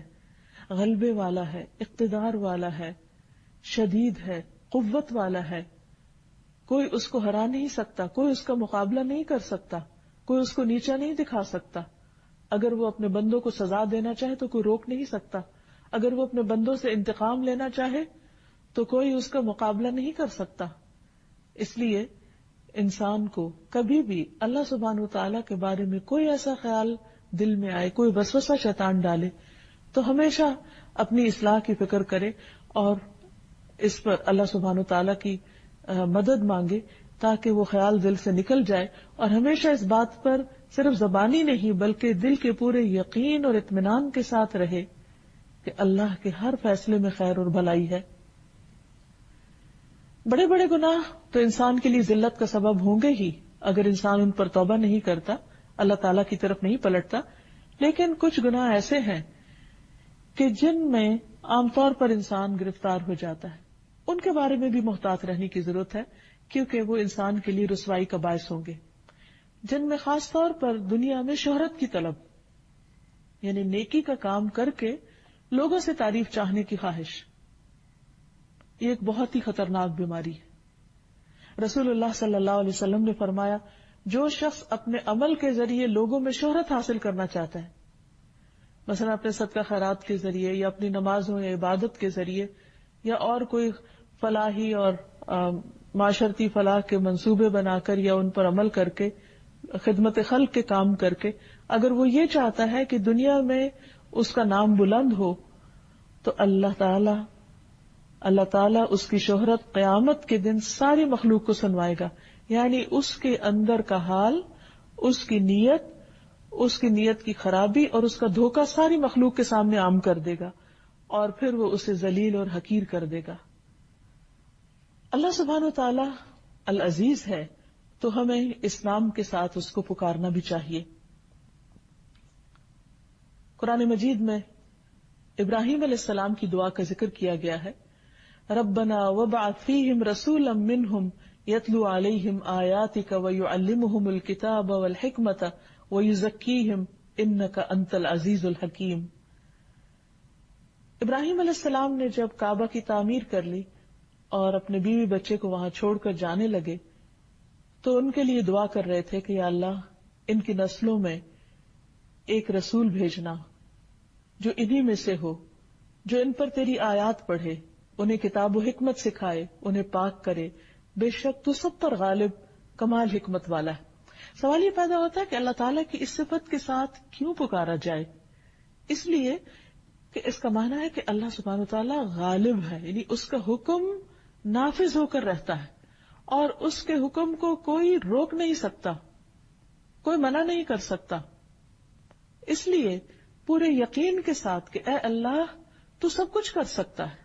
غلبے والا ہے، اقتدار والا ہے، شدید ہے، قوت والا ہے، کوئی اس کو ہرا نہیں سکتا، کوئی اس کا مقابلہ نہیں کر سکتا، کوئی اس کو نیچا نہیں دکھا سکتا۔ اگر وہ اپنے بندوں کو سزا دینا چاہے تو کوئی روک نہیں سکتا، اگر وہ اپنے بندوں سے انتقام لینا چاہے تو کوئی اس کا مقابلہ نہیں کر سکتا۔ اس لیے انسان کو کبھی بھی اللہ سبحانہ وتعالیٰ کے بارے میں کوئی ایسا خیال دل میں آئے، کوئی وسوسہ شیطان ڈالے، تو ہمیشہ اپنی اصلاح کی فکر کرے اور اس پر اللہ سبحانہ وتعالیٰ کی مدد مانگے تاکہ وہ خیال دل سے نکل جائے، اور ہمیشہ اس بات پر صرف زبانی نہیں بلکہ دل کے پورے یقین اور اطمینان کے ساتھ رہے کہ اللہ کے ہر فیصلے میں خیر اور بھلائی ہے۔ بڑے بڑے گناہ تو انسان کے لیے ذلت کا سبب ہوں گے ہی اگر انسان ان پر توبہ نہیں کرتا، اللہ تعالیٰ کی طرف نہیں پلٹتا، لیکن کچھ گناہ ایسے ہیں کہ جن میں عام طور پر انسان گرفتار ہو جاتا ہے، ان کے بارے میں بھی محتاط رہنے کی ضرورت ہے، کیونکہ وہ انسان کے لیے رسوائی کا باعث ہوں گے، جن میں خاص طور پر دنیا میں شہرت کی طلب، یعنی نیکی کا کام کر کے لوگوں سے تعریف چاہنے کی خواہش، یہ ایک بہت ہی خطرناک بیماری ہے۔ رسول اللہ صلی اللہ علیہ وسلم نے فرمایا، جو شخص اپنے عمل کے ذریعے لوگوں میں شہرت حاصل کرنا چاہتا ہے، مثلا اپنے صدقہ خیرات کے ذریعے یا اپنی نمازوں یا عبادت کے ذریعے یا اور کوئی فلاحی اور معاشرتی فلاح کے منصوبے بنا کر یا ان پر عمل کر کے، خدمت خلق کے کام کر کے، اگر وہ یہ چاہتا ہے کہ دنیا میں اس کا نام بلند ہو، تو اللہ تعالیٰ اس کی شہرت قیامت کے دن ساری مخلوق کو سنوائے گا، یعنی اس کے اندر کا حال، اس کی نیت کی خرابی اور اس کا دھوکہ ساری مخلوق کے سامنے عام کر دے گا، اور پھر وہ اسے ذلیل اور حقیر کر دے گا۔ اللہ سبحانہ و تعالیٰ العزیز ہے، تو ہمیں اسلام کے ساتھ اس کو پکارنا بھی چاہیے۔ قرآن مجید میں ابراہیم علیہ السلام کی دعا کا ذکر کیا گیا ہے، ربنا وابعث فیہم رسولا منہم یتلو علیہم آیاتک ویعلمہم الکتاب والحکمت ویزکیہم انک انت العزیز الحکیم۔ ابراہیم علیہ السلام نے جب کعبہ کی تعمیر کر لی اور اپنے بیوی بچے کو وہاں چھوڑ کر جانے لگے تو ان کے لیے دعا کر رہے تھے کہ یا اللہ ان کی نسلوں میں ایک رسول بھیجنا جو انہی میں سے ہو، جو ان پر تیری آیات پڑھے، انہیں کتاب و حکمت سکھائے، انہیں پاک کرے، بے شک تو سب پر غالب کمال حکمت والا ہے۔ سوال یہ پیدا ہوتا ہے کہ اللہ تعالیٰ کی اس صفت کے ساتھ کیوں پکارا جائے؟ اس لیے کہ اس کا معنی ہے کہ اللہ سبحانہ وتعالیٰ غالب ہے، یعنی اس کا حکم نافذ ہو کر رہتا ہے اور اس کے حکم کو کوئی روک نہیں سکتا، کوئی منع نہیں کر سکتا. اس لیے پورے یقین کے ساتھ کہ اے اللہ تو سب کچھ کر سکتا ہے.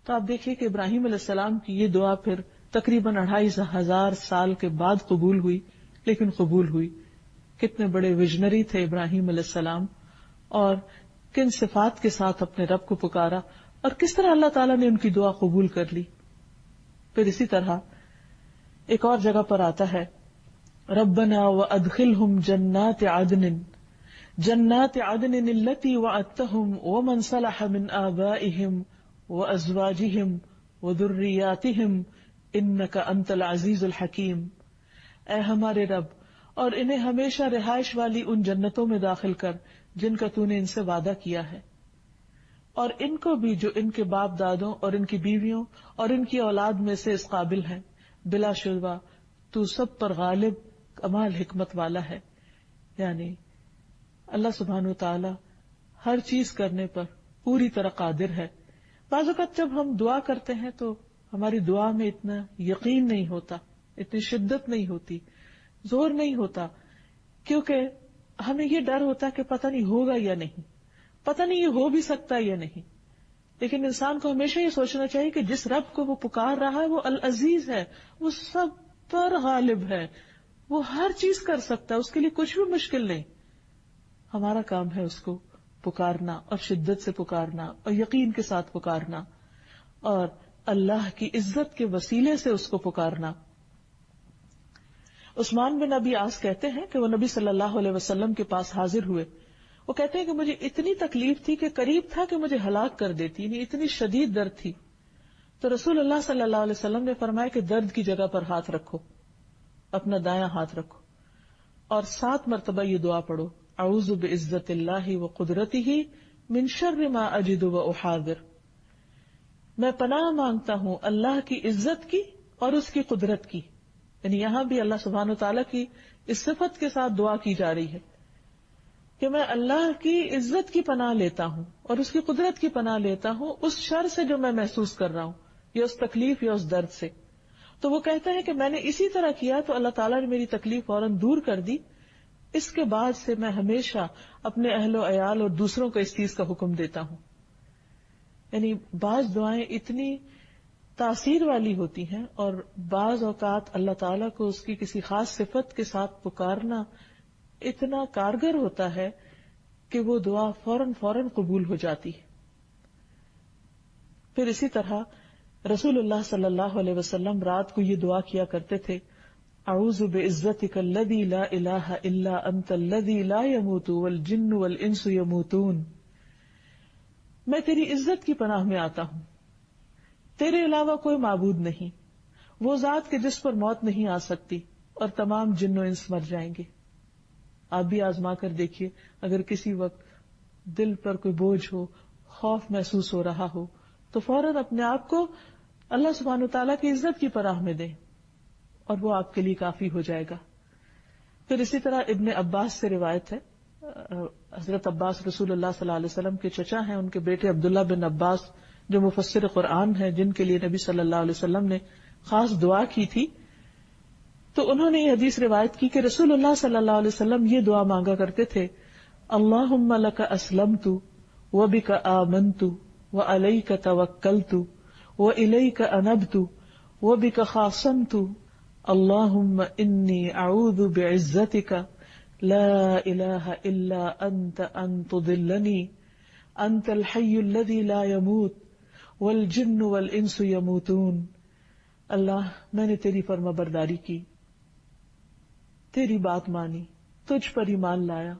تو آپ دیکھیے کہ ابراہیم علیہ السلام کی یہ دعا پھر تقریباً 2500 سال کے بعد قبول ہوئی، لیکن قبول ہوئی. کتنے بڑے ویژنری تھے ابراہیم علیہ السلام، اور کن صفات کے ساتھ اپنے رب کو پکارا، اور کس طرح اللہ تعالیٰ نے ان کی دعا قبول کر لی. پھر اسی طرح ایک اور جگہ پر آتا ہے ربنا وادخلهم جنات عدن التي وعدتهم ومن صلح من آبائهم وازواجهم وذرياتهم انك انت العزيز الحكيم. اے ہمارے رب، اور انہیں ہمیشہ رہائش والی ان جنتوں میں داخل کر جن کا تو نے ان سے وعدہ کیا ہے، اور ان کو بھی جو ان کے باپ دادوں اور ان کی بیویوں اور ان کی اولاد میں سے اس قابل ہیں. بلا شبہ تو سب پر غالب کمال حکمت والا ہے. یعنی اللہ سبحانہ وتعالی ہر چیز کرنے پر پوری طرح قادر ہے. بعض اوقات جب ہم دعا کرتے ہیں تو ہماری دعا میں اتنا یقین نہیں ہوتا، اتنی شدت نہیں ہوتی، زور نہیں ہوتا، کیونکہ ہمیں یہ ڈر ہوتا ہے کہ پتہ نہیں ہوگا یا نہیں، پتہ نہیں یہ ہو بھی سکتا ہے یا نہیں. لیکن انسان کو ہمیشہ یہ سوچنا چاہیے کہ جس رب کو وہ پکار رہا ہے وہ العزیز ہے، وہ سب پر غالب ہے، وہ ہر چیز کر سکتا ہے، اس کے لیے کچھ بھی مشکل نہیں. ہمارا کام ہے اس کو پکارنا، اور شدت سے پکارنا، اور یقین کے ساتھ پکارنا، اور اللہ کی عزت کے وسیلے سے اس کو پکارنا. عثمان بن ابی عاص کہتے ہیں کہ وہ نبی صلی اللہ علیہ وسلم کے پاس حاضر ہوئے. وہ کہتے ہیں کہ مجھے اتنی تکلیف تھی کہ قریب تھا کہ مجھے ہلاک کر دیتی، یعنی اتنی شدید درد تھی. تو رسول اللہ صلی اللہ علیہ وسلم نے فرمایا کہ درد کی جگہ پر ہاتھ رکھو، اپنا دایاں ہاتھ رکھو، اور 7 مرتبہ یہ دعا پڑھو، اعوذ بعزت اللہ وقدرتہ من شر ما اجد واحاذر. میں پناہ مانگتا ہوں اللہ کی عزت کی اور اس کی قدرت کی. یعنی یہاں بھی اللہ سبحانہ وتعالیٰ کی اس صفت کے ساتھ دعا کی جا رہی ہے کہ میں اللہ کی عزت کی پناہ لیتا ہوں اور اس کی قدرت کی پناہ لیتا ہوں اس شر سے جو میں محسوس کر رہا ہوں، یا اس تکلیف یا اس درد سے. تو وہ کہتا ہے کہ میں نے اسی طرح کیا تو اللہ تعالیٰ نے میری تکلیف فوراً دور کر دی. اس کے بعد سے میں ہمیشہ اپنے اہل و عیال اور دوسروں کو اس چیز کا حکم دیتا ہوں. یعنی بعض دعائیں اتنی تاثیر والی ہوتی ہیں، اور بعض اوقات اللہ تعالیٰ کو اس کی کسی خاص صفت کے ساتھ پکارنا اتنا کارگر ہوتا ہے کہ وہ دعا فوراً قبول ہو جاتی ہے. پھر اسی طرح رسول اللہ صلی اللہ علیہ وسلم رات کو یہ دعا کیا کرتے تھے، اعوذ بعزتک الذی لا الہ الا انت الذی لا يموت والجن والانس يموتون. میں تیری عزت کی پناہ میں آتا ہوں، تیرے علاوہ کوئی معبود نہیں، وہ ذات کے جس پر موت نہیں آ سکتی، اور تمام جن و انس مر جائیں گے. آپ بھی آزما کر دیکھیے، اگر کسی وقت دل پر کوئی بوجھ ہو، خوف محسوس ہو رہا ہو، تو فوراً اپنے آپ کو اللہ سبحانہ وتعالیٰ کی عزت کی پناہ میں دیں، اور وہ آپ کے لیے کافی ہو جائے گا. پھر اسی طرح ابن عباس سے روایت ہے، حضرت عباس رسول اللہ صلی اللہ علیہ وسلم کے چچا ہیں، ان کے بیٹے عبداللہ بن عباس جو مفسر قرآن ہیں، جن کے لیے نبی صلی اللہ علیہ وسلم نے خاص دعا کی تھی. تو انہوں نے یہ حدیث روایت کی کہ رسول اللہ صلی اللہ علیہ وسلم یہ دعا مانگا کرتے تھے، اللہم لک اسلمت وبک آمنت وعلیک توکلت والیک انبت وبک خاصمت اللہم انی اعوذ بعزتک لا الہ الا انت ان تضلنی انت الحی الذی لا یموت والجن والانس یموتون. اللہ، میں نے تیری فرما برداری کی، تیری بات مانی، تجھ پر ایمان لایا،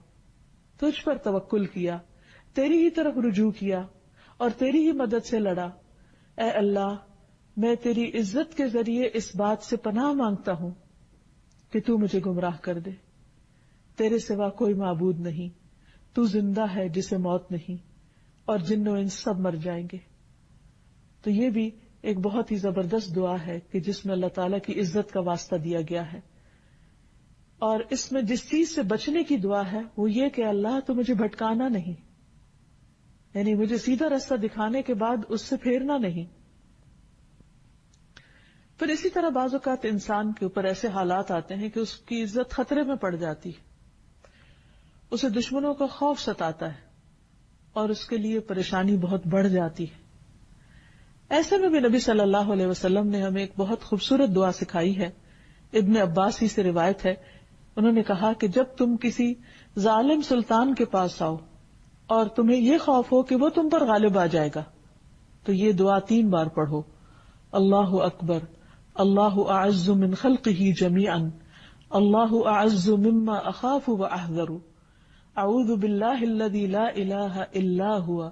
تجھ پر توکل کیا، تیری ہی طرف رجوع کیا اور تیری ہی مدد سے لڑا. اے اللہ، میں تیری عزت کے ذریعے اس بات سے پناہ مانگتا ہوں کہ تو مجھے گمراہ کر دے. تیرے سوا کوئی معبود نہیں، تو زندہ ہے جسے موت نہیں، اور جن و انس سب مر جائیں گے. تو یہ بھی ایک بہت ہی زبردست دعا ہے کہ جس میں اللہ تعالیٰ کی عزت کا واسطہ دیا گیا ہے. اور اس میں جس چیز سے بچنے کی دعا ہے وہ یہ کہ اللہ تو مجھے بھٹکانا نہیں، یعنی مجھے سیدھا راستہ دکھانے کے بعد اس سے پھیرنا نہیں۔ پھر اسی طرح بعض اوقات انسان کے اوپر ایسے حالات آتے ہیں کہ اس کی عزت خطرے میں پڑ جاتی ہے، اسے دشمنوں کا خوف ستاتا ہے اور اس کے لیے پریشانی بہت بڑھ جاتی ہے۔ ایسے میں بھی نبی صلی اللہ علیہ وسلم نے ہمیں ایک بہت خوبصورت دعا سکھائی ہے۔ ابن عباس ہی سے روایت ہے، انہوں نے کہا کہ جب تم کسی ظالم سلطان کے پاس آؤ اور تمہیں یہ خوف ہو کہ وہ تم پر غالب آ جائے گا تو یہ دعا 3 بار پڑھو، اللہ اکبر، اللہ اعز من خلقہ جمیعا، اللہ اعز مما اخاف واحذر، اعوذ باللہ الذی لا الہ الا هو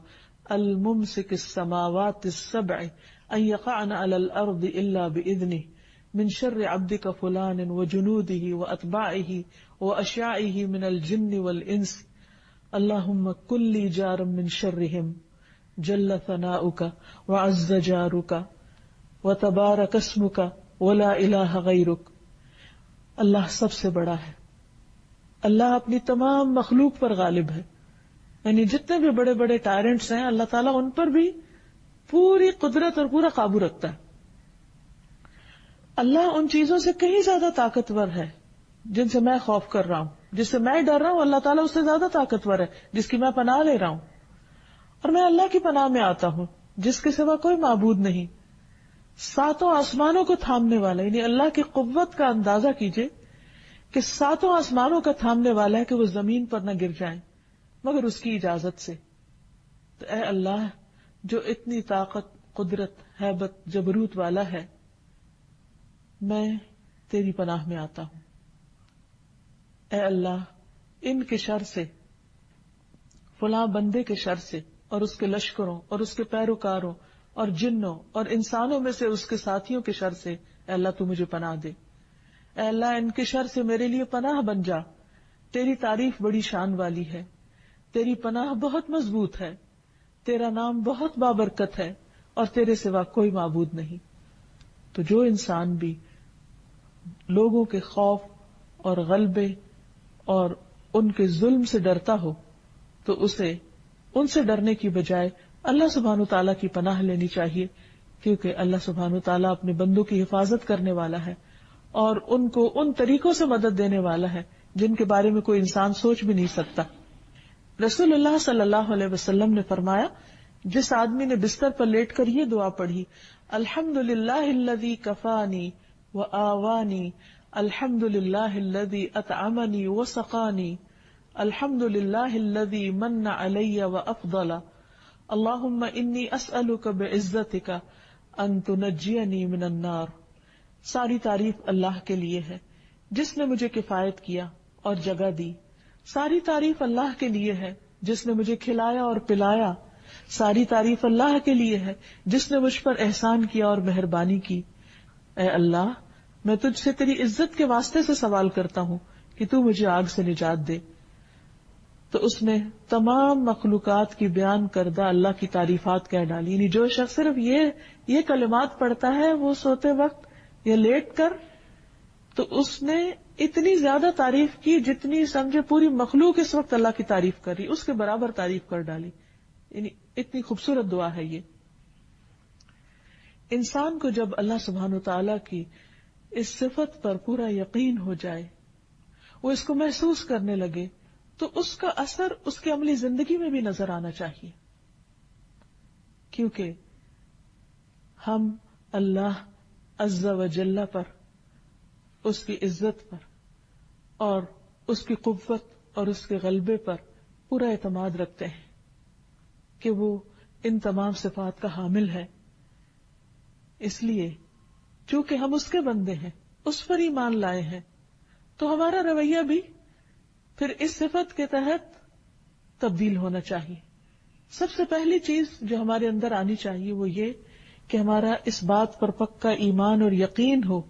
الممسک السماوات السبع ان یقعن علی الارض الا باذنہ من شر عبدک فلان وجنودہ واتباعہ واشیاعہ من الجن والانس، اللہم کن لی جارا من شرہم جل ثناؤک وعز جارک وتبارک اسمک ولا الہ غیرک۔ اللہ سب سے بڑا ہے، اللہ اپنی تمام مخلوق پر غالب ہے، یعنی جتنے بھی بڑے بڑے ٹائرنٹس ہیں اللہ تعالیٰ ان پر بھی پوری قدرت اور پورا قابو رکھتا ہے۔ اللہ ان چیزوں سے کہیں زیادہ طاقتور ہے جن سے میں خوف کر رہا ہوں، جس سے میں ڈر رہا ہوں، اللہ تعالیٰ اس سے زیادہ طاقتور ہے جس کی میں پناہ لے رہا ہوں، اور میں اللہ کی پناہ میں آتا ہوں جس کے سوا کوئی معبود نہیں، 7 آسمانوں کو تھامنے والا، یعنی اللہ کی قوت کا اندازہ کیجئے کہ 7 آسمانوں کا تھامنے والا ہے کہ وہ زمین پر نہ گر جائیں مگر اس کی اجازت سے۔ تو اے اللہ جو اتنی طاقت، قدرت، ہیبت، جبروت والا ہے، میں تیری پناہ میں آتا ہوں۔ اے اللہ ان کے شر سے، فلاں بندے کے شر سے اور اس کے لشکروں اور اس کے پیروکاروں اور جنوں اور انسانوں میں سے اس کے ساتھیوں کے شر سے اے اللہ تو مجھے پناہ دے۔ اے اللہ ان کے شر سے میرے لیے پناہ بن جا، تیری تعریف بڑی شان والی ہے، تیری پناہ بہت مضبوط ہے، تیرا نام بہت بابرکت ہے اور تیرے سوا کوئی معبود نہیں۔ تو جو انسان بھی لوگوں کے خوف اور غلبے اور ان کے ظلم سے ڈرتا ہو تو اسے ان سے ڈرنے کی بجائے اللہ سبحانہ تعالیٰ کی پناہ لینی چاہیے، کیونکہ اللہ سبحانہ تعالیٰ اپنے بندوں کی حفاظت کرنے والا ہے اور ان کو ان طریقوں سے مدد دینے والا ہے جن کے بارے میں کوئی انسان سوچ بھی نہیں سکتا۔ رسول اللہ صلی اللہ علیہ وسلم نے فرمایا، جس آدمی نے بستر پر لیٹ کر یہ دعا پڑھی، الحمد للہ الذی کفانی وآوانی، الحمد للہ الذی اطعمنی وسقانی، الحمد للہ الذی من علی وافضل، اللہم انی اسألک بعزتک ان تنجینی من النار۔ ساری تعریف اللہ کے لیے ہے جس نے مجھے کفایت کیا اور جگہ دی، ساری تعریف اللہ کے لیے ہے جس نے مجھے کھلایا اور پلایا، ساری تعریف اللہ کے لیے ہے جس نے مجھ پر احسان کیا اور مہربانی کی۔ اے اللہ میں تجھ سے تیری عزت کے واسطے سے سوال کرتا ہوں کہ تو مجھے آگ سے نجات دے۔ تو اس نے تمام مخلوقات کی بیان کردہ اللہ کی تعریفات کہہ ڈالی، یعنی جو شخص صرف یہ کلمات پڑھتا ہے وہ سوتے وقت یا لیٹ کر، تو اس نے اتنی زیادہ تعریف کی جتنی سمجھے پوری مخلوق اس وقت اللہ کی تعریف کر رہی، اس کے برابر تعریف کر ڈالی۔ یعنی اتنی خوبصورت دعا ہے یہ۔ انسان کو جب اللہ سبحانہ تعالیٰ کی اس صفت پر پورا یقین ہو جائے، وہ اس کو محسوس کرنے لگے، تو اس کا اثر اس کی عملی زندگی میں بھی نظر آنا چاہیے، کیونکہ ہم اللہ عز و جل پر، اس کی عزت پر اور اس کی قوت اور اس کے غلبے پر پورا اعتماد رکھتے ہیں کہ وہ ان تمام صفات کا حامل ہے۔ اس لیے چونکہ ہم اس کے بندے ہیں، اس پر ایمان لائے ہیں، تو ہمارا رویہ بھی پھر اس صفت کے تحت تبدیل ہونا چاہیے۔ سب سے پہلی چیز جو ہمارے اندر آنی چاہیے وہ یہ کہ ہمارا اس بات پر پکا ایمان اور یقین ہو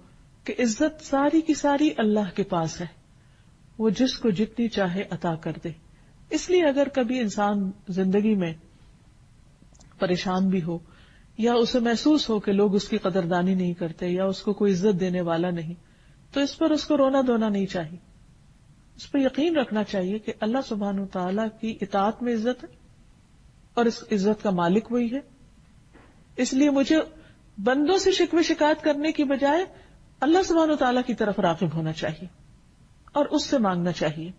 کہ عزت ساری کی ساری اللہ کے پاس ہے، وہ جس کو جتنی چاہے عطا کر دے۔ اس لیے اگر کبھی انسان زندگی میں پریشان بھی ہو یا اسے محسوس ہو کہ لوگ اس کی قدردانی نہیں کرتے یا اس کو کوئی عزت دینے والا نہیں، تو اس پر اس کو رونا دھونا نہیں چاہیے، اس پہ یقین رکھنا چاہیے کہ اللہ سبحانہ و تعالیٰ کی اطاعت میں عزت ہے اور اس عزت کا مالک وہی ہے. اس لیے مجھے بندوں سے شکوے شکایت کرنے کی بجائے اللہ سبحانہ و تعالیٰ کی طرف راغب ہونا چاہیے اور اس سے مانگنا چاہیے.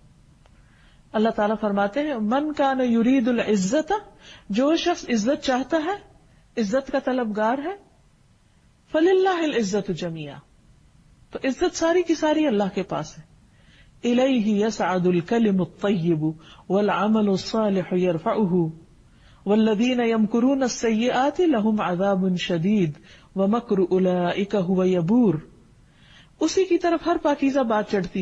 اللہ تعالیٰ فرماتے ہیں من کان یرید العزت، جو شخص عزت چاہتا ہے، عزت کا طلبگار ہے، فللہ العزت جمیعا، تو عزت ساری کی ساری اللہ کے پاس ہے. الیہ یصعد الکلم الطیب والعمل الصالح یرفعہ والذین یمکرون السیئات لہم عذاب شدید ومکر اولئک ھو یبور. اسی کی طرف ہر پاکیزہ بات چڑھتی،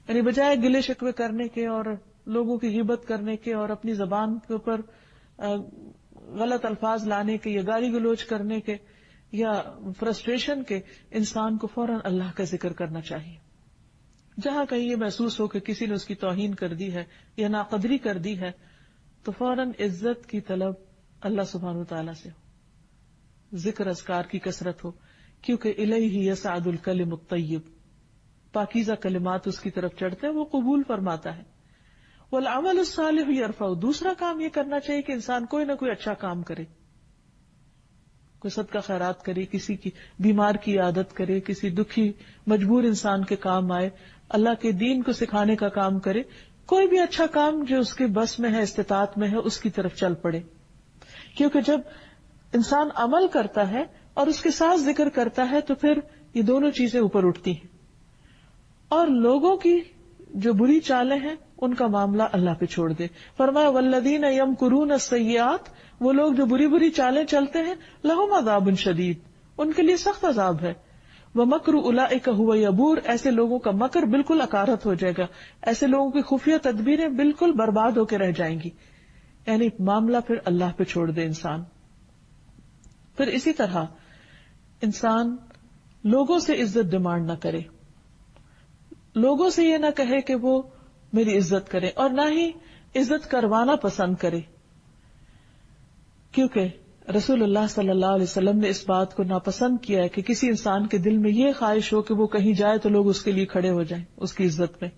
یعنی بجائے گلے شکوے کرنے کے اور لوگوں کی غیبت کرنے کے اور اپنی زبان کے اوپر غلط الفاظ لانے کے یا گالی گلوچ کرنے کے یا فرسٹریشن کے، انسان کو فوراً اللہ کا ذکر کرنا چاہیے. جہاں کہیں یہ محسوس ہو کہ کسی نے اس کی توہین کر دی ہے یا ناقدری کر دی ہے تو فوراً عزت کی طلب اللہ سبحانہ وتعالیٰ سے ہو، ذکر اذکار کی کثرت ہو، کیونکہ الیہ یصعد الکلم الطیب، پاکیزہ کلمات اس کی طرف چڑھتے ہیں، وہ قبول فرماتا ہے. والعمل الصالح یرفع، دوسرا کام یہ کرنا چاہیے کہ انسان کوئی نہ کوئی اچھا کام کرے، کوئی صدقہ خیرات کرے، کسی کی بیمار کی عادت کرے، کسی دکھی مجبور انسان کے کام آئے، اللہ کے دین کو سکھانے کا کام کرے، کوئی بھی اچھا کام جو اس کے بس میں ہے، استطاعت میں ہے، اس کی طرف چل پڑے. کیونکہ جب انسان عمل کرتا ہے اور اس کے ساتھ ذکر کرتا ہے تو پھر یہ دونوں چیزیں اوپر اٹھتی ہیں، اور لوگوں کی جو بری چالیں ہیں ان کا معاملہ اللہ پہ چھوڑ دے. فرمایا والذین یمکرون السیئات، وہ لوگ جو بری بری چالیں چلتے ہیں، لہم عذاب شدید، ان کے لیے سخت عذاب ہے. ومکر اولئک ھو یبور، ایسے لوگوں کا مکر بالکل اکارت ہو جائے گا، ایسے لوگوں کی خفیہ تدبیریں بالکل برباد ہو کے رہ جائیں گی. یعنی معاملہ پھر اللہ پہ چھوڑ دے انسان. پھر اسی طرح انسان لوگوں سے عزت ڈیمانڈ نہ کرے، لوگوں سے یہ نہ کہے کہ وہ میری عزت کرے، اور نہ ہی عزت کروانا پسند کرے، کیونکہ رسول اللہ صلی اللہ علیہ وسلم نے اس بات کو ناپسند کیا ہے کہ کسی انسان کے دل میں یہ خواہش ہو کہ وہ کہیں جائے تو لوگ اس کے لیے کھڑے ہو جائیں اس کی عزت میں.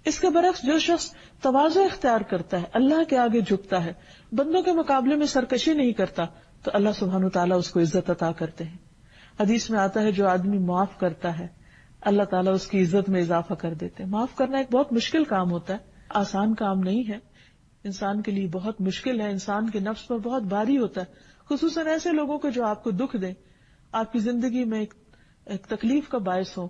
اس کے برعکس جو شخص تواضع اختیار کرتا ہے، اللہ کے آگے جھکتا ہے، بندوں کے مقابلے میں سرکشی نہیں کرتا، تو اللہ سبحانہ وتعالیٰ اس کو عزت عطا کرتے ہیں. حدیث میں آتا ہے جو آدمی معاف کرتا ہے اللہ تعالیٰ اس کی عزت میں اضافہ کر دیتے ہیں. معاف کرنا ایک بہت مشکل کام ہوتا ہے، آسان کام نہیں ہے، انسان کے لیے بہت مشکل ہے، انسان کے نفس پر بہت بھاری ہوتا ہے، خصوصاً ایسے لوگوں کو جو آپ کو دکھ دیں، آپ کی زندگی میں ایک تکلیف کا باعث ہو،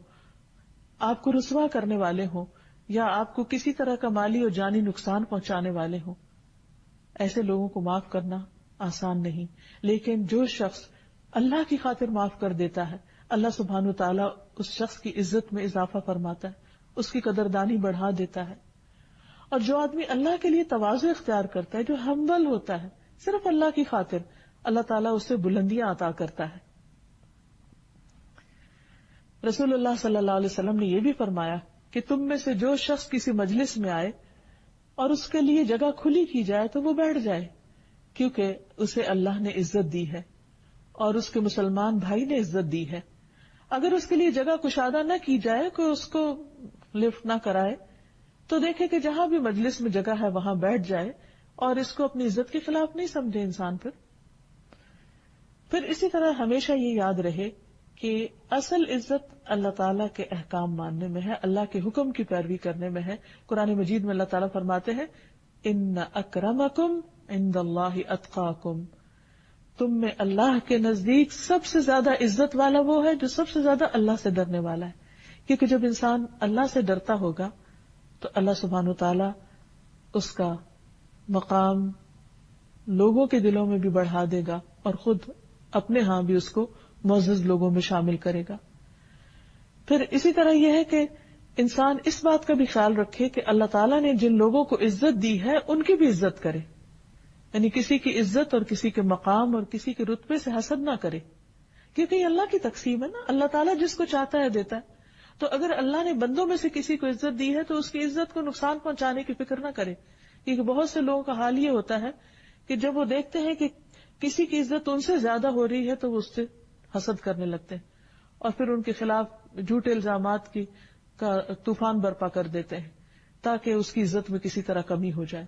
آپ کو رسوا کرنے والے ہوں، یا آپ کو کسی طرح کا مالی اور جانی نقصان پہنچانے والے ہوں. ایسے لوگوں کو معاف کرنا آسان نہیں، لیکن جو شخص اللہ کی خاطر معاف کر دیتا ہے، اللہ سبحانہ وتعالیٰ اس شخص کی عزت میں اضافہ فرماتا ہے، اس کی قدردانی بڑھا دیتا ہے. اور جو آدمی اللہ کے لیے تواضع اختیار کرتا ہے، جو ہمبل ہوتا ہے صرف اللہ کی خاطر، اللہ تعالیٰ اس سے بلندیاں عطا کرتا ہے. رسول اللہ صلی اللہ علیہ وسلم نے یہ بھی فرمایا کہ تم میں سے جو شخص کسی مجلس میں آئے اور اس کے لیے جگہ کھلی کی جائے تو وہ بیٹھ جائے، کیونکہ اسے اللہ نے عزت دی ہے اور اس کے مسلمان بھائی نے عزت دی ہے. اگر اس کے لیے جگہ کشادہ نہ کی جائے، کوئی اس کو لفٹ نہ کرائے، تو دیکھے کہ جہاں بھی مجلس میں جگہ ہے وہاں بیٹھ جائے اور اس کو اپنی عزت کے خلاف نہیں سمجھے انسان. پھر اسی طرح ہمیشہ یہ یاد رہے کہ اصل عزت اللہ تعالیٰ کے احکام ماننے میں ہے، اللہ کے حکم کی پیروی کرنے میں ہے. قرآن مجید میں اللہ تعالیٰ فرماتے ہیں ان اکرمکم عند اللہ اتقاکم، تم میں اللہ کے نزدیک سب سے زیادہ عزت والا وہ ہے جو سب سے زیادہ اللہ سے ڈرنے والا ہے. کیونکہ جب انسان اللہ سے ڈرتا ہوگا تو اللہ سبحانہ وتعالیٰ اس کا مقام لوگوں کے دلوں میں بھی بڑھا دے گا اور خود اپنے ہاں بھی اس کو معزز لوگوں میں شامل کرے گا. پھر اسی طرح یہ ہے کہ انسان اس بات کا بھی خیال رکھے کہ اللہ تعالیٰ نے جن لوگوں کو عزت دی ہے ان کی بھی عزت کرے، یعنی کسی کی عزت اور کسی کے مقام اور کسی کے رتبے سے حسد نہ کرے، کیونکہ یہ اللہ کی تقسیم ہے نا، اللہ تعالیٰ جس کو چاہتا ہے دیتا ہے. تو اگر اللہ نے بندوں میں سے کسی کو عزت دی ہے تو اس کی عزت کو نقصان پہنچانے کی فکر نہ کرے. کیونکہ بہت سے لوگوں کا حال یہ ہوتا ہے کہ جب وہ دیکھتے ہیں کہ کسی کی عزت ان سے زیادہ ہو رہی ہے تو وہ اس سے حسد کرنے لگتے ہیں اور پھر ان کے خلاف جھوٹے الزامات کی کا طوفان برپا کر دیتے ہیں تاکہ اس کی عزت میں کسی طرح کمی ہو جائے.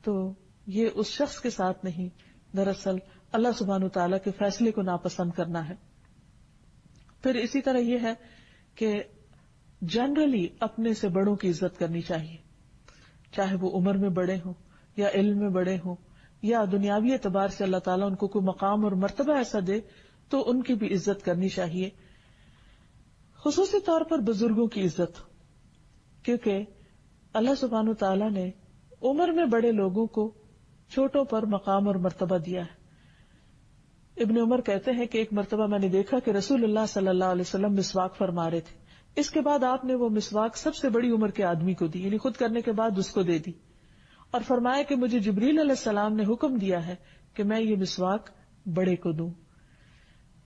تو یہ اس شخص کے ساتھ نہیں، دراصل اللہ سبحانہ وتعالیٰ کے فیصلے کو ناپسند کرنا ہے. پھر اسی طرح یہ ہے کہ جنرلی اپنے سے بڑوں کی عزت کرنی چاہیے، چاہے وہ عمر میں بڑے ہوں یا علم میں بڑے ہوں یا دنیاوی اعتبار سے اللہ تعالیٰ ان کو کوئی مقام اور مرتبہ ایسا دے تو ان کی بھی عزت کرنی چاہیے. خصوصی طور پر بزرگوں کی عزت، کیونکہ اللہ سبحانہ وتعالیٰ نے عمر میں بڑے لوگوں کو چھوٹوں پر مقام اور مرتبہ دیا ہے. ابن عمر کہتے ہیں کہ ایک مرتبہ میں نے دیکھا کہ رسول اللہ صلی اللہ علیہ وسلم مسواک فرما رہے تھے. اس کے بعد آپ نے وہ مسواک سب سے بڑی عمر کے آدمی کو دی، یعنی خود کرنے کے بعد اس کو دے دی، اور فرمایا کہ مجھے جبریل علیہ السلام نے حکم دیا ہے کہ میں یہ مسواک بڑے کو دوں.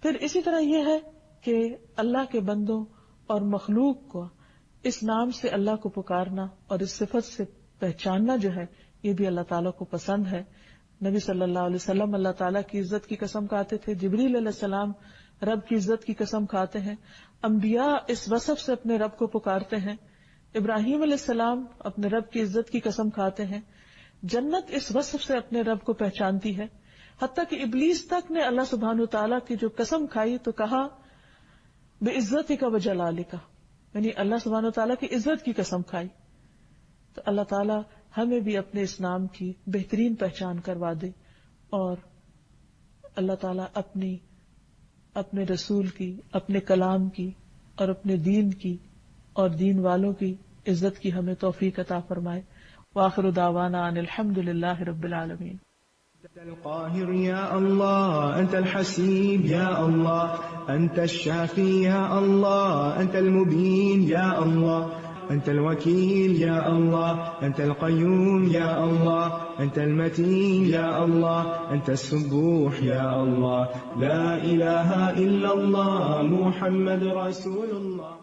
پھر اسی طرح یہ ہے کہ اللہ کے بندوں اور مخلوق کو اس نام سے اللہ کو پکارنا اور اس صفت سے پہچاننا جو ہے یہ بھی اللہ تعالیٰ کو پسند ہے. نبی صلی اللہ علیہ وسلم اللہ تعالیٰ کی عزت کی قسم کھاتے تھے، جبریل علیہ السلام رب کی عزت کی قسم کھاتے ہیں، انبیاء اس وصف سے اپنے رب کو پکارتے ہیں، ابراہیم علیہ السلام اپنے رب کی عزت کی قسم کھاتے ہیں، جنت اس وصف سے اپنے رب کو پہچانتی ہے. حتیٰ کہ ابلیس تک نے اللہ سبحانہ تعالیٰ کی جو قسم کھائی تو کہا بعزتک و جلالک، یعنی اللہ سبحانہ تعالیٰ کی عزت کی قسم کھائی. تو اللہ تعالیٰ ہمیں بھی اپنے اس نام کی بہترین پہچان کروا دے، اور اللہ تعالیٰ اپنے رسول کی، اپنے کلام کی اور اپنے دین کی اور دین والوں کی عزت کی ہمیں توفیق عطا فرمائے. وآخر دعوانا ان الحمد للہ رب العالمین. أنت القاهر يا الله، أنت الحسيب يا الله، أنت الشافي يا الله، أنت المبين يا الله، أنت الوكيل يا الله، أنت القيوم يا الله، أنت المتين يا الله، أنت السبوح يا الله، لا إله إلا الله، محمد رسول الله.